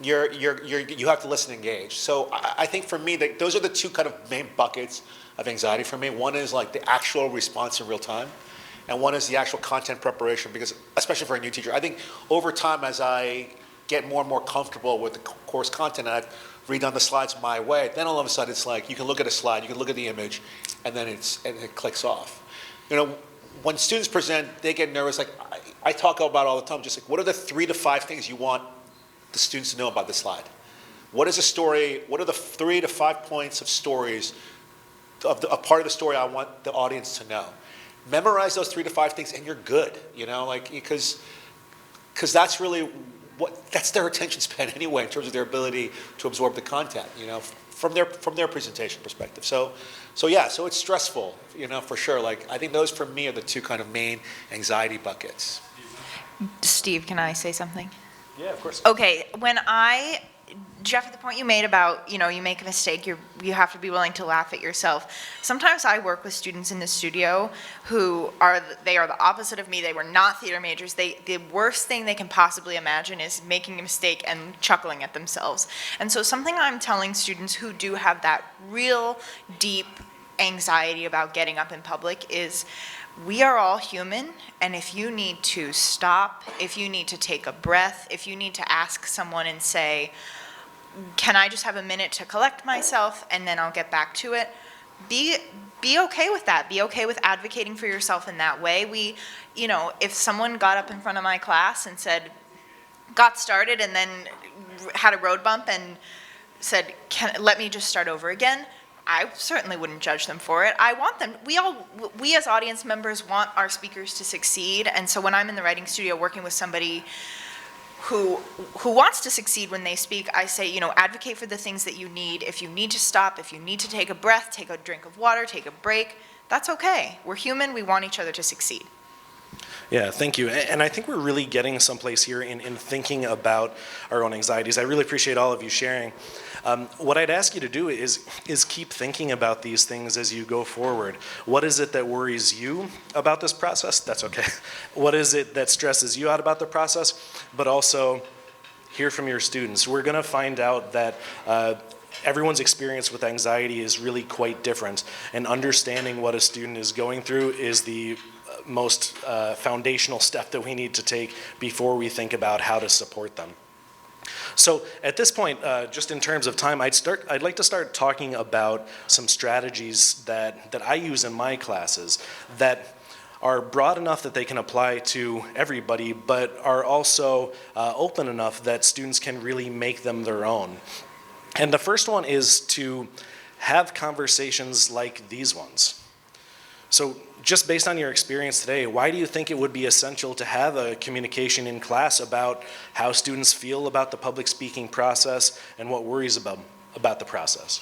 Speaker 5: you have to listen and engage. So I think for me, those are the two kind of main buckets of anxiety for me. One is like the actual response in real time, and one is the actual content preparation, because especially for a new teacher, I think over time as I get more and more comfortable with the course content and I've redone the slides my way, then all of a sudden it's like you can look at a slide, you can look at the image, and then it clicks off. You know, when students present, they get nervous. Like I talk about all the time, just like, what are the 3 to 5 things you want the students to know about the slide? What is a story? What are the 3 to 5 points of stories, a part of the story I want the audience to know? Memorize those 3 to 5 things and you're good, you know, like, because that's really that's their attention span anyway in terms of their ability to absorb the content, you know, from their presentation perspective. So it's stressful, you know, for sure. Like, I think those for me are the two kind of main anxiety buckets.
Speaker 2: Steve, can I say something?
Speaker 1: Yeah, of course.
Speaker 2: Okay, Jeff, the point you made about, you know, you make a mistake, you have to be willing to laugh at yourself. Sometimes I work with students in the studio who are the opposite of me. They were not theater majors. The worst thing they can possibly imagine is making a mistake and chuckling at themselves. And so something I'm telling students who do have that real deep anxiety about getting up in public is, we are all human, and if you need to stop, if you need to take a breath, if you need to ask someone and say, can I just have a minute to collect myself and then I'll get back to it, be okay with that. Be okay with advocating for yourself in that way. You know, if someone got up in front of my class and got started and then had a road bump and said, let me just start over again, I certainly wouldn't judge them for it. I want them, we as audience members want our speakers to succeed, and so when I'm in the writing studio working with somebody who wants to succeed when they speak, I say, you know, advocate for the things that you need. If you need to stop, if you need to take a breath, take a drink of water, take a break, that's okay. We're human, we want each other to succeed.
Speaker 1: Yeah, thank you. And I think we're really getting someplace here in thinking about our own anxieties. I really appreciate all of you sharing. What I'd ask you to do is keep thinking about these things as you go forward. What is it that worries you about this process? That's okay. What is it that stresses you out about the process? But also hear from your students. We're going to find out that everyone's experience with anxiety is really quite different, and understanding what a student is going through is the most foundational step that we need to take before we think about how to support them. So at this point, just in terms of time, I'd like to start talking about some strategies that I use in my classes that are broad enough that they can apply to everybody, but are also open enough that students can really make them their own. And the first one is to have conversations like these ones. So just based on your experience today, why do you think it would be essential to have a communication in class about how students feel about the public speaking process and what worries about the process?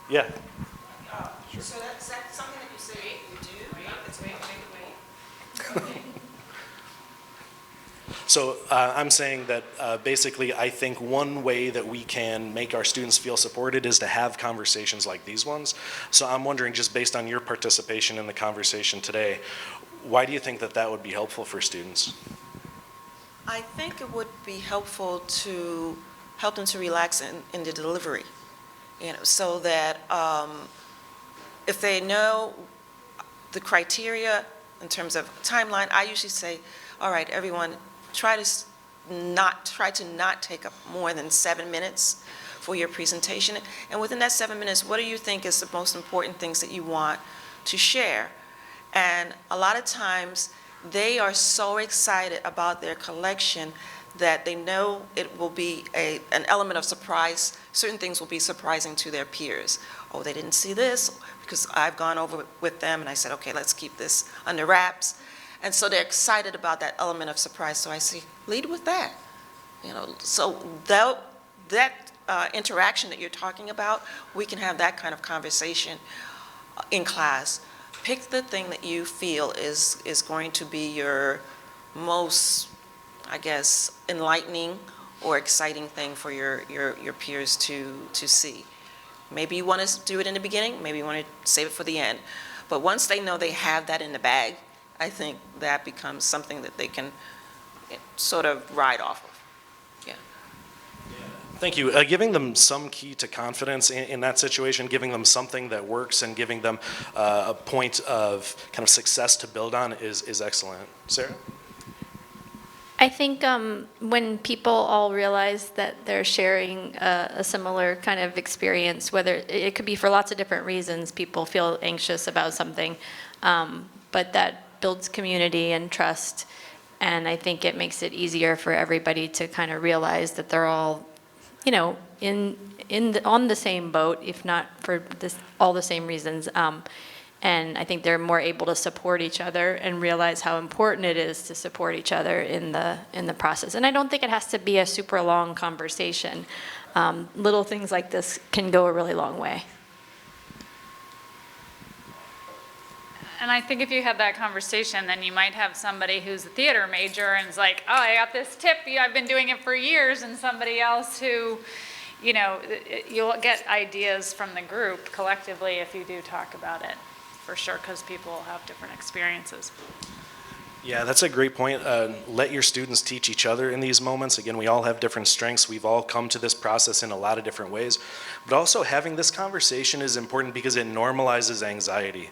Speaker 1: Yeah.
Speaker 7: Sure. So that's something that you say you do? Wait.
Speaker 1: So I'm saying that basically I think one way that we can make our students feel supported is to have conversations like these ones. So I'm wondering, just based on your participation in the conversation today, why do you think that would be helpful for students?
Speaker 7: I think it would be helpful to help them to relax in the delivery, you know, so that if they know the criteria in terms of timeline, I usually say, all right, everyone, try to try to not take up more than 7 minutes for your presentation. And within that 7 minutes, what do you think is the most important things that you want to share? And a lot of times, they are so excited about their collection that they know it will be an element of surprise. Certain things will be surprising to their peers. Oh, they didn't see this, because I've gone over with them and I said, okay, let's keep this under wraps. And so they're excited about that element of surprise. So I say, lead with that. So that interaction that you're talking about, we can have that kind of conversation in class. Pick the thing that you feel is going to be your most, I guess, enlightening or exciting thing for your peers to see. Maybe you want to do it in the beginning, maybe you want to save it for the end. But once they know they have that in the bag, I think that becomes something that they can sort of ride off of.
Speaker 1: Thank you. Giving them some key to confidence in that situation, giving them something that works and giving them a point of kind of success to build on is excellent. Sarah?
Speaker 6: I think when people all realize that they're sharing a similar kind of experience, whether it could be for lots of different reasons, people feel anxious about something, but that builds community and trust, and I think it makes it easier for everybody to kind of realize that they're all on the same boat, if not for all the same reasons. And I think they're more able to support each other and realize how important it is to support each other in the process. And I don't think it has to be a super long conversation. Little things like this can go a really long way.
Speaker 4: And I think if you had that conversation, then you might have somebody who's a theater major and is like, oh, I got this tip, I've been doing it for years, and somebody else who, you'll get ideas from the group collectively if you do talk about it, for sure, because people will have different experiences.
Speaker 1: Yeah, that's a great point. Let your students teach each other in these moments. Again, we all have different strengths. We've all come to this process in a lot of different ways. But also having this conversation is important because it normalizes anxiety.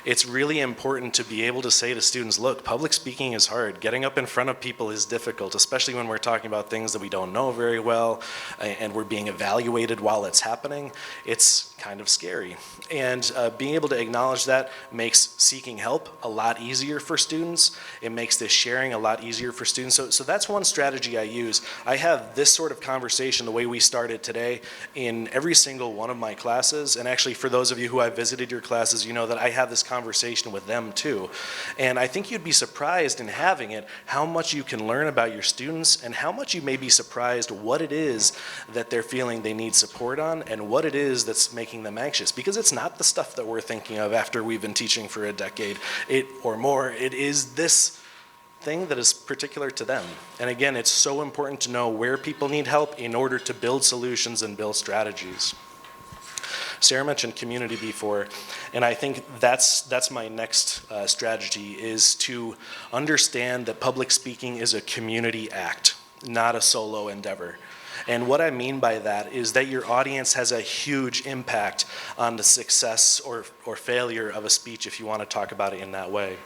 Speaker 1: It's really important to be able to say to students, look, public speaking is hard. Getting up in front of people is difficult, especially when we're talking about things that we don't know very well and we're being evaluated while it's happening. It's kind of scary. And being able to acknowledge that makes seeking help a lot easier for students. It makes this sharing a lot easier for students. So that's one strategy I use. I have this sort of conversation, the way we started today, in every single one of my classes. And actually, for those of you who have visited your classes, you know that I have this conversation with them too. And I think you'd be surprised in having it how much you can learn about your students and how much you may be surprised what it is that they're feeling they need support on and what it is that's making them anxious. Because it's not the stuff that we're thinking of after we've been teaching for a decade or more. It is this thing that is particular to them. And again, it's so important to know where people need help in order to build solutions and build strategies. Sarah mentioned community before, and I think that's my next strategy, is to understand that public speaking is a community act, not a solo endeavor. And what I mean by that is that your audience has a huge impact on the success or failure of a speech, if you want to talk about it in that way.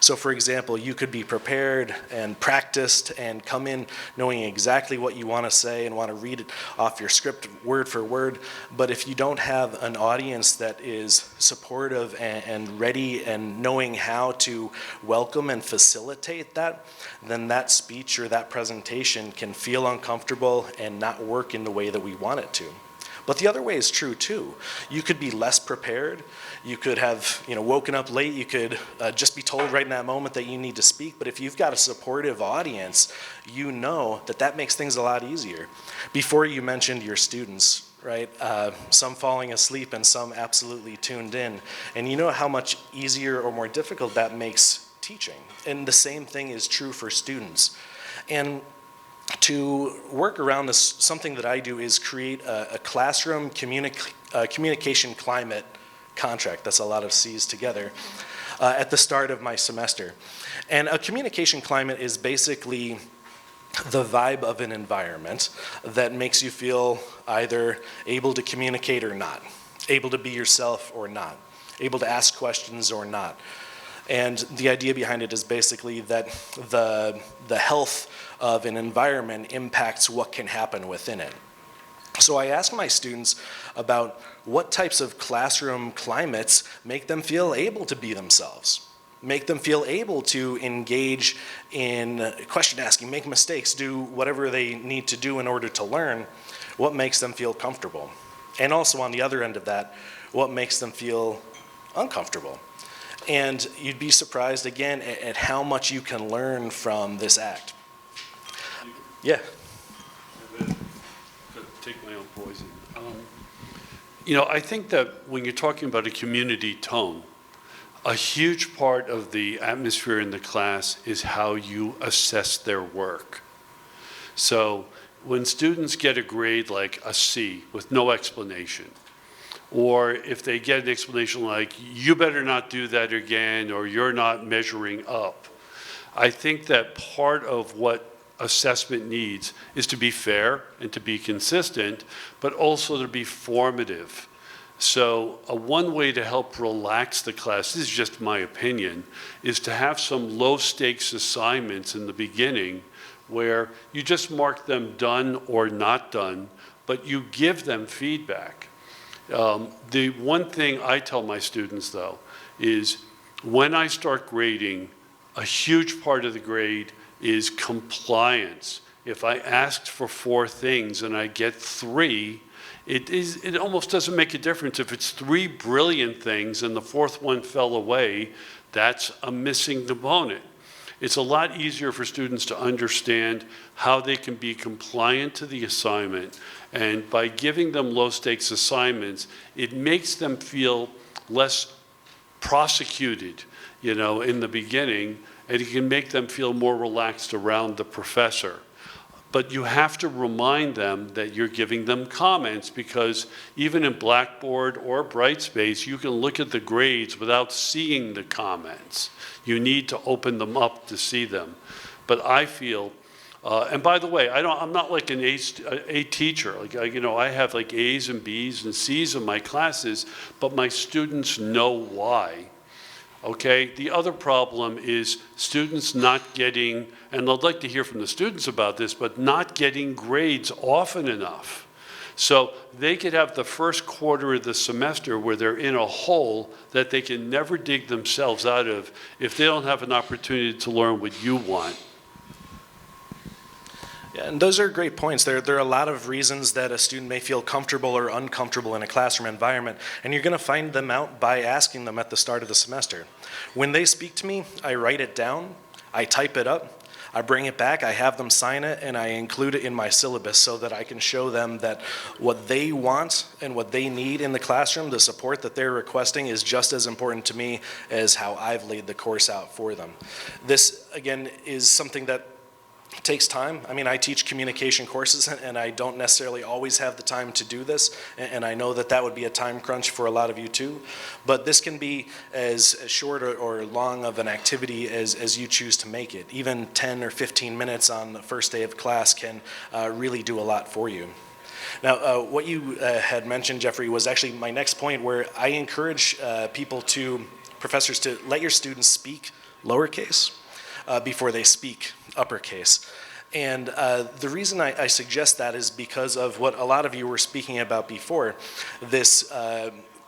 Speaker 1: So for example, you could be prepared and practiced and come in knowing exactly what you want to say and want to read it off your script word for word. But if you don't have an audience that is supportive and ready and knowing how to welcome and facilitate that, then that speech or that presentation can feel uncomfortable and not work in the way that we want it to. But the other way is true too. You could be less prepared. You could have woken up late. You could just be told right in that moment that you need to speak. But if you've got a supportive audience, you know that makes things a lot easier. Before you mentioned your students, right? Some falling asleep and some absolutely tuned in. And you know how much easier or more difficult that makes teaching. And the same thing is true for students. And to work around this, something that I do is create a classroom communication climate contract. That's a lot of C's together at the start of my semester. And a communication climate is basically the vibe of an environment that makes you feel either able to communicate or not, able to be yourself or not, able to ask questions or not. And the idea behind it is basically that the health of an environment impacts what can happen within it. So I ask my students about what types of classroom climates make them feel able to be themselves, make them feel able to engage in question asking, make mistakes, do whatever they need to do in order to learn, what makes them feel comfortable. And also on the other end of that, what makes them feel uncomfortable. And you'd be surprised again at how much you can learn from this act. Yeah.
Speaker 10: Take my own poison. You know, I think that when you're talking about a community tone, a huge part of the atmosphere in the class is how you assess their work. So when students get a grade like a C with no explanation, or if they get an explanation like, you better not do that again, or you're not measuring up, I think that part of what assessment needs is to be fair and to be consistent, but also to be formative. So one way to help relax the class, this is just my opinion, is to have some low stakes assignments in the beginning where you just mark them done or not done, but you give them feedback. The one thing I tell my students though is when I start grading, a huge part of the grade is compliance. If I asked for 4 things and I get 3, it almost doesn't make a difference. If it's 3 brilliant things and the 4th one fell away, that's a missing component. It's a lot easier for students to understand how they can be compliant to the assignment, and by giving them low stakes assignments, it makes them feel less prosecuted, you know, in the beginning, and it can make them feel more relaxed around the professor. But you have to remind them that you're giving them comments, because even in Blackboard or Brightspace, you can look at the grades without seeing the comments. You need to open them up to see them. But I feel, and by the way, I'm not like an A teacher. Like, you know, I have like A's and B's and C's in my classes, but my students know why. Okay, the other problem is students not getting, and I'd like to hear from the students about this, but not getting grades often enough. So they could have the first quarter of the semester where they're in a hole that they can never dig themselves out of if they don't have an opportunity to learn what you want.
Speaker 1: Yeah, and those are great points. There are a lot of reasons that a student may feel comfortable or uncomfortable in a classroom environment, and you're going to find them out by asking them at the start of the semester. When they speak to me, I write it down, I type it up, I bring it back, I have them sign it, and I include it in my syllabus so that I can show them that what they want and what they need in the classroom, the support that they're requesting, is just as important to me as how I've laid the course out for them. This, again, is something that takes time. I mean, I teach communication courses, and I don't necessarily always have the time to do this, and I know that that would be a time crunch for a lot of you too. But this can be as short or long of an activity as you choose to make it. Even 10 or 15 minutes on the first day of class can really do a lot for you. Now, what you had mentioned, Jeffrey, was actually my next point, where I encourage professors to let your students speak lowercase before they speak uppercase. And the reason I suggest that is because of what a lot of you were speaking about before, this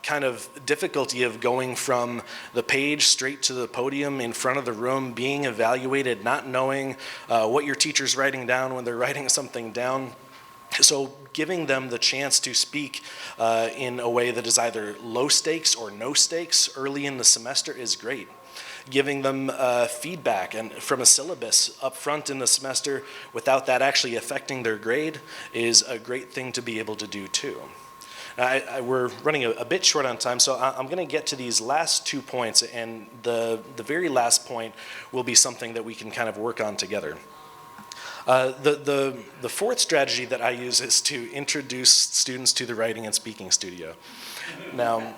Speaker 1: kind of difficulty of going from the page straight to the podium in front of the room, being evaluated, not knowing what your teacher's writing down when they're writing something down. So giving them the chance to speak in a way that is either low stakes or no stakes early in the semester is great. Giving them feedback and from a syllabus up front in the semester without that actually affecting their grade is a great thing to be able to do too. We're running a bit short on time, so I'm going to get to these last 2 points, and the very last point will be something that we can kind of work on together. The fourth strategy that I use is to introduce students to the writing and speaking studio. Now,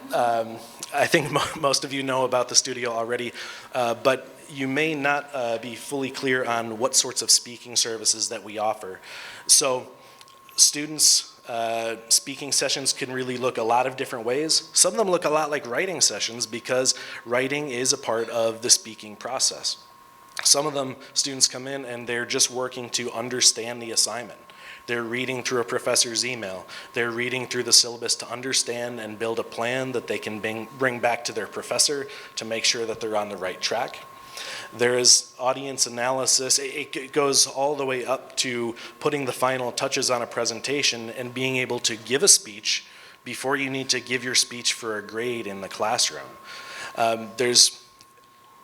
Speaker 1: I think most of you know about the studio already, but you may not be fully clear on what sorts of speaking services that we offer. So students' speaking sessions can really look a lot of different ways. Some of them look a lot like writing sessions because writing is a part of the speaking process. Some of them, students come in and they're just working to understand the assignment. They're reading through a professor's email. They're reading through the syllabus to understand and build a plan that they can bring back to their professor to make sure that they're on the right track. There is audience analysis. It goes all the way up to putting the final touches on a presentation and being able to give a speech before you need to give your speech for a grade in the classroom. There's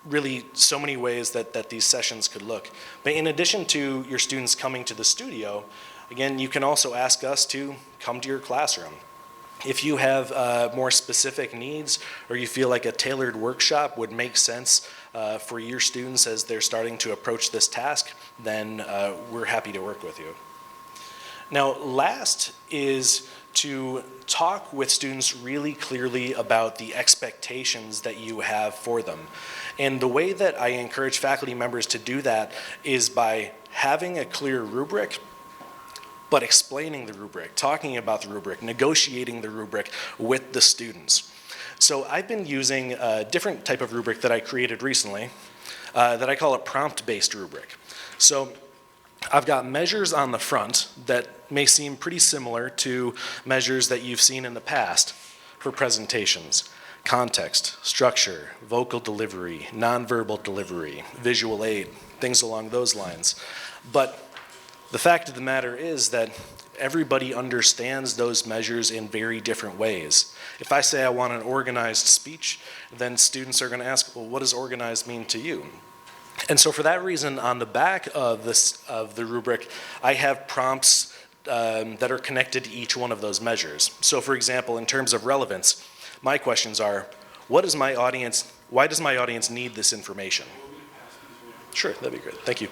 Speaker 1: really so many ways that these sessions could look. But in addition to your students coming to the studio, again, you can also ask us to come to your classroom. If you have more specific needs or you feel like a tailored workshop would make sense for your students as they're starting to approach this task, then we're happy to work with you. Now, last is to talk with students really clearly about the expectations that you have for them. And the way that I encourage faculty members to do that is by having a clear rubric, but explaining the rubric, talking about the rubric, negotiating the rubric with the students. So I've been using a different type of rubric that I created recently that I call a prompt-based rubric. So I've got measures on the front that may seem pretty similar to measures that you've seen in the past for presentations. Context, structure, vocal delivery, nonverbal delivery, visual aid, things along those lines. But the fact of the matter is that everybody understands those measures in very different ways. If I say I want an organized speech, then students are going to ask, well, what does organized mean to you? And so for that reason, on the back of the rubric, I have prompts that are connected to each one of those measures. So for example, in terms of relevance, my questions are, why does my audience need this information? Sure, that'd be great, thank you.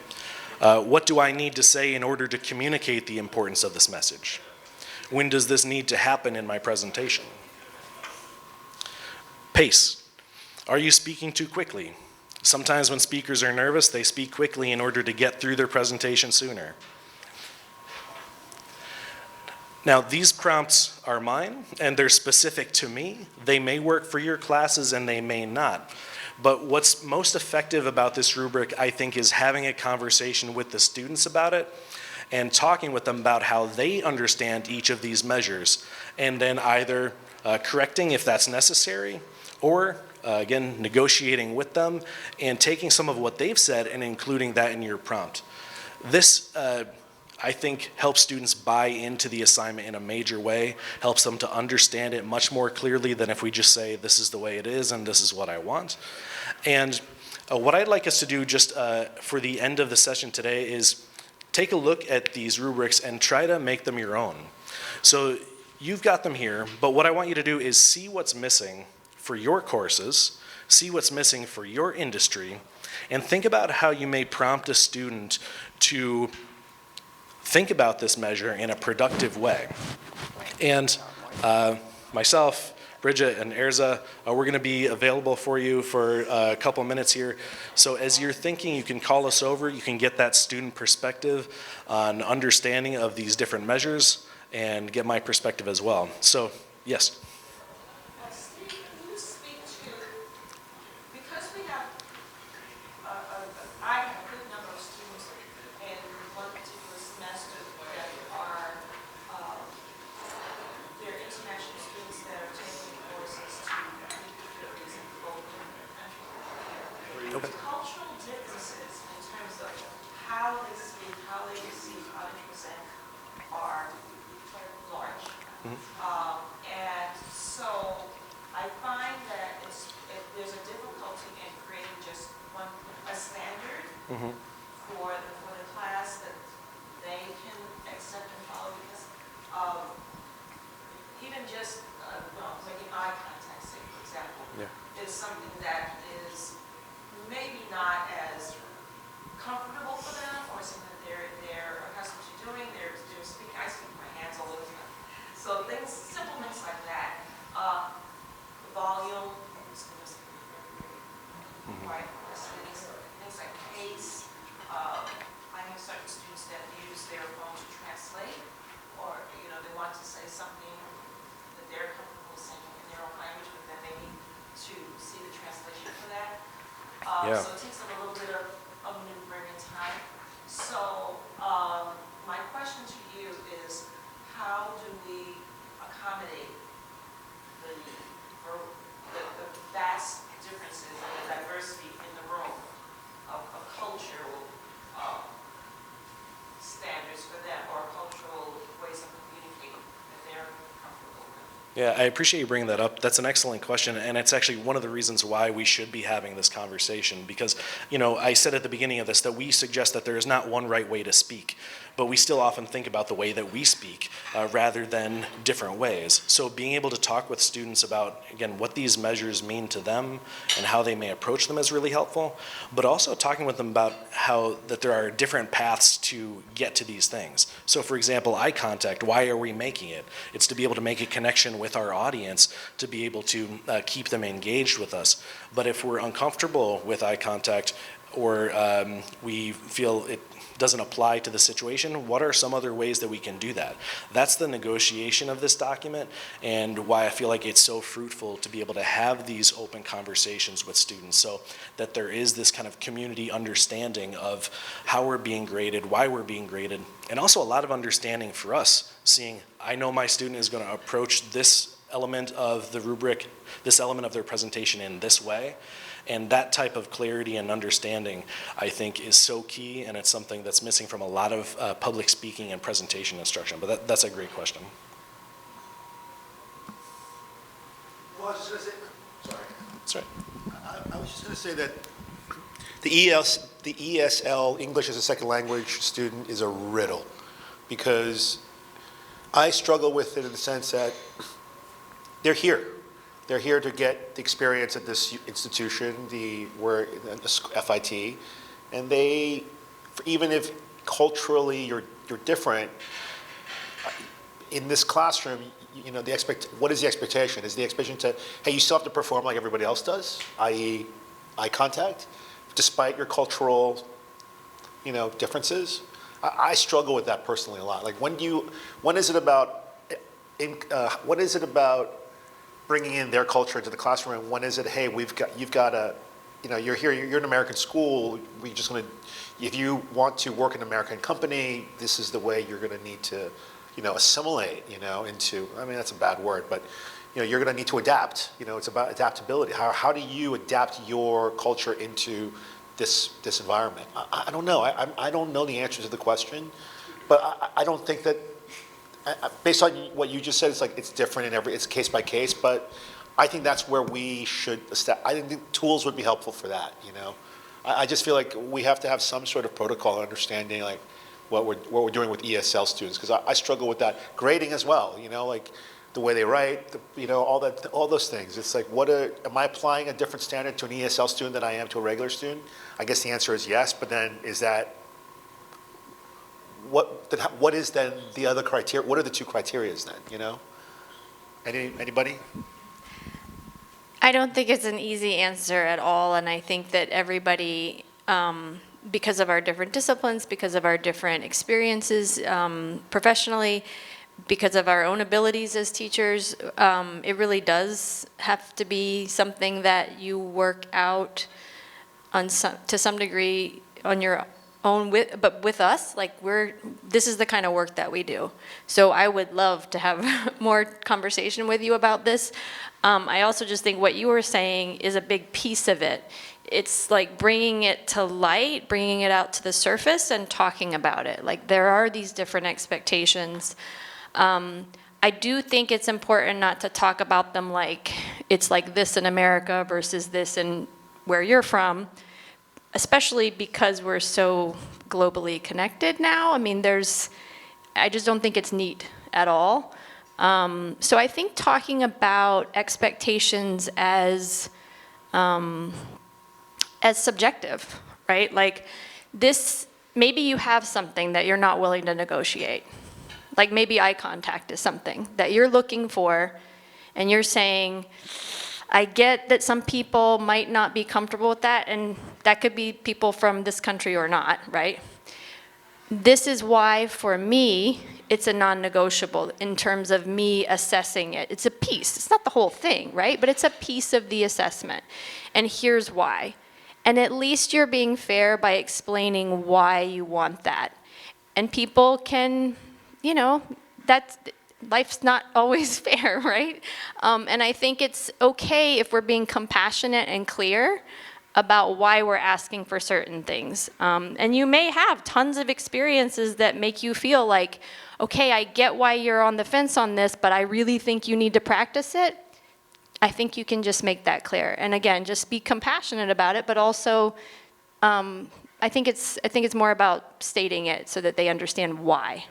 Speaker 1: What do I need to say in order to communicate the importance of this message? When does this need to happen in my presentation? Pace. Are you speaking too quickly? Sometimes when speakers are nervous, they speak quickly in order to get through their presentation sooner. Now, these prompts are mine, and they're specific to me. They may work for your classes, and they may not. But what's most effective about this rubric, I think, is having a conversation with the students about it and talking with them about how they understand each of these measures, and then either correcting if that's necessary, or again, negotiating with them and taking some of what they've said and including that in your prompt. This, I think, helps students buy into the assignment in a major way, helps them to understand it much more clearly than if we just say, this is the way it is and this is what I want. And what I'd like us to do just for the end of the session today is take a look at these rubrics and try to make them your own. So you've got them here, but what I want you to do is see what's missing for your courses, see what's missing for your industry, and think about how you may prompt a student to think about this measure in a productive way. And myself, Bridget, and Erza, we're going to be available for you for a couple minutes here. So as you're thinking, you can call us over. You can get that student perspective on understanding of these different measures and get my perspective as well. So, yes.
Speaker 7: Cultural differences in terms of how they speak, how they receive, how they present are large. And so I find that there's a difficulty in creating just a standard for the class that they can accept and follow, because even just making eye contact, say, for example, is something that is maybe not as comfortable for them, or something they're accustomed to doing. They're speaking, I speak with my hands all the time. So simple things like that. Volume, right? Things like pace. I have certain students that use their phone to translate, or
Speaker 1: Yeah.
Speaker 7: So it takes them a little bit of maneuvering and time. So my question to you is, how do we accommodate the need for the vast differences and the diversity in the room of cultural standards for them, or cultural ways of communicating that they're comfortable with?
Speaker 1: Yeah, I appreciate you bringing that up. That's an excellent question, and it's actually one of the reasons why we should be having this conversation, because, I said at the beginning of this that we suggest that there is not one right way to speak, but we still often think about the way that we speak rather than different ways. So being able to talk with students about, again, what these measures mean to them and how they may approach them is really helpful, but also talking with them about how that there are different paths to get to these things. So for example, eye contact, why are we making it? It's to be able to make a connection with our audience, to be able to keep them engaged with us. But if we're uncomfortable with eye contact, or we feel it doesn't apply to the situation, what are some other ways that we can do that? That's the negotiation of this document, and why I feel like it's so fruitful to be able to have these open conversations with students, so that there is this kind of community understanding of how we're being graded, why we're being graded, and also a lot of understanding for us, seeing, I know my student is going to approach this element of the rubric, this element of their presentation in this way. And that type of clarity and understanding, I think, is so key, and it's something that's missing from a lot of public speaking and presentation instruction. But that's a great question.
Speaker 5: Well, I was just going to say, sorry.
Speaker 1: That's right.
Speaker 5: I was just going to say that the ESL, English as a Second Language student, is a riddle, because I struggle with it in the sense that they're here. They're here to get the experience at this institution, the FIT, and they, even if culturally you're different, in this classroom, what is the expectation? Is the expectation to, hey, you still have to perform like everybody else does, i.e. eye contact, despite your cultural, differences? I struggle with that personally a lot. Like, when is it about bringing in their culture into the classroom, and when is it, hey, you've got to, you're here, you're in an American school, we're just going to, if you want to work in an American company, this is the way you're going to need to, assimilate, into, I mean, that's a bad word, but, you're going to need to adapt, it's about adaptability. How do you adapt your culture into this environment? I don't know. I don't know the answer to the question, but I don't think that, based on what you just said, it's like it's different it's case by case, but I think that's where we should, I think tools would be helpful for that, I just feel like we have to have some sort of protocol understanding, like what we're doing with ESL students, because I struggle with that. Grading as well, like the way they write, all those things. It's like, am I applying a different standard to an ESL student than I am to a regular student? I guess the answer is yes, but then is that, what is then the other criteria? What are the two criteria then, Anybody?
Speaker 6: I don't think it's an easy answer at all, and I think that everybody, because of our different disciplines, because of our different experiences professionally, because of our own abilities as teachers, it really does have to be something that you work out to some degree on your own, but with us, like this is the kind of work that we do. So I would love to have more conversation with you about this. I also just think what you were saying is a big piece of it. It's like bringing it to light, bringing it out to the surface and talking about it. Like, there are these different expectations. I do think it's important not to talk about them like it's like this in America versus this in where you're from, especially because we're so globally connected now. I mean, I just don't think it's neat at all. So I think talking about expectations as subjective, right? Like this, maybe you have something that you're not willing to negotiate. Like maybe eye contact is something that you're looking for, and you're saying, I get that some people might not be comfortable with that, and that could be people from this country or not, right? This is why, for me, it's a non-negotiable in terms of me assessing it. It's a piece. It's not the whole thing, right? But it's a piece of the assessment. And here's why. And at least you're being fair by explaining why you want that. And people can, you know, life's not always fair, right? And I think it's okay if we're being compassionate and clear about why we're asking for certain things. And you may have tons of experiences that make you feel like, okay, I get why you're on the fence on this, but I really think you need to practice it. I think you can just make that clear. And again, just be compassionate about it, but also I think it's more about stating it so that they understand why.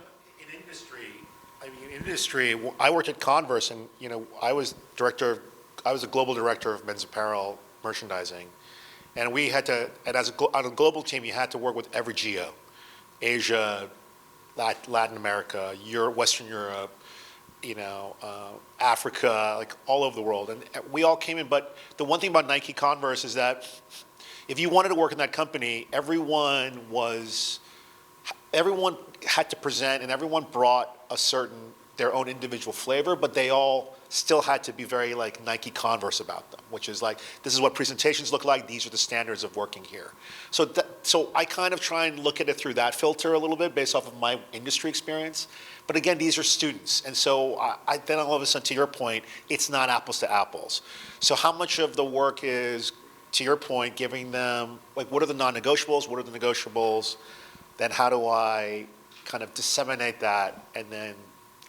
Speaker 5: In industry, I worked at Converse, and I was a global director of men's apparel merchandising, and we had to, and on a global team, you had to work with every geo, Asia, Latin America, Europe, Western Europe, Africa, like all over the world, and we all came in. But the one thing about Nike Converse is that if you wanted to work in that company, everyone had to present, and everyone brought their own individual flavor, but they all still had to be very like Nike Converse about them, which is like, this is what presentations look like, these are the standards of working here. So I kind of try and look at it through that filter a little bit based off of my industry experience. But again, these are students, and so then all of a sudden, to your point, it's not apples to apples. So how much of the work is, to your point, giving them, like, what are the non-negotiables, what are the negotiables, then how do I kind of disseminate that, and then,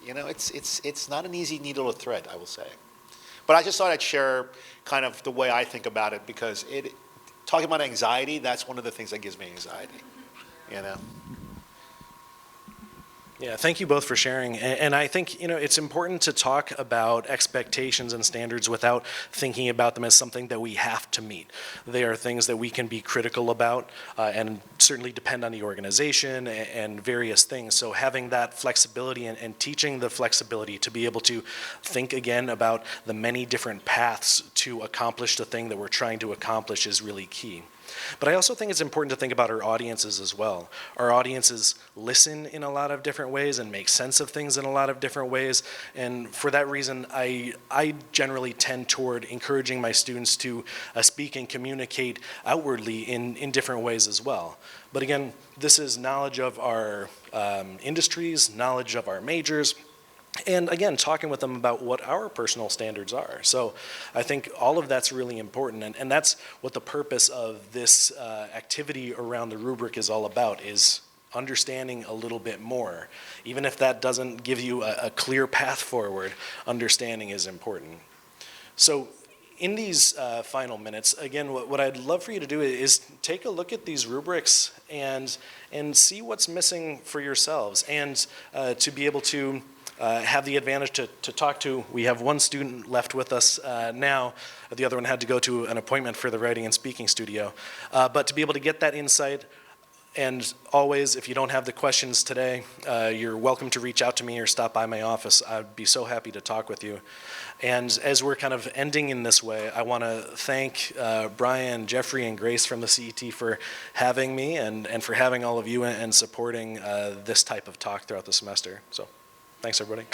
Speaker 5: it's not an easy needle to thread, I will say. But I just thought I'd share kind of the way I think about it, because talking about anxiety, that's one of the things that gives me anxiety,
Speaker 1: Yeah, thank you both for sharing. And I think, it's important to talk about expectations and standards without thinking about them as something that we have to meet. They are things that we can be critical about and certainly depend on the organization and various things. So having that flexibility and teaching the flexibility to be able to think again about the many different paths to accomplish the thing that we're trying to accomplish is really key. But I also think it's important to think about our audiences as well. Our audiences listen in a lot of different ways and make sense of things in a lot of different ways. And for that reason, I generally tend toward encouraging my students to speak and communicate outwardly in different ways as well. But again, this is knowledge of our industries, knowledge of our majors, and again, talking with them about what our personal standards are. So I think all of that's really important, and that's what the purpose of this activity around the rubric is all about, is understanding a little bit more. Even if that doesn't give you a clear path forward, understanding is important. So in these final minutes, again, what I'd love for you to do is take a look at these rubrics and see what's missing for yourselves, and to be able to have the advantage to talk to. We have one student left with us now. The other one had to go to an appointment for the writing and speaking studio. But to be able to get that insight, and always, if you don't have the questions today, you're welcome to reach out to me or stop by my office. I'd be so happy to talk with you. And as we're kind of ending in this way, I want to thank Brian, Jeffrey, and Grace from the CET for having me and for having all of you and supporting this type of talk throughout the semester. So. Thanks, everybody.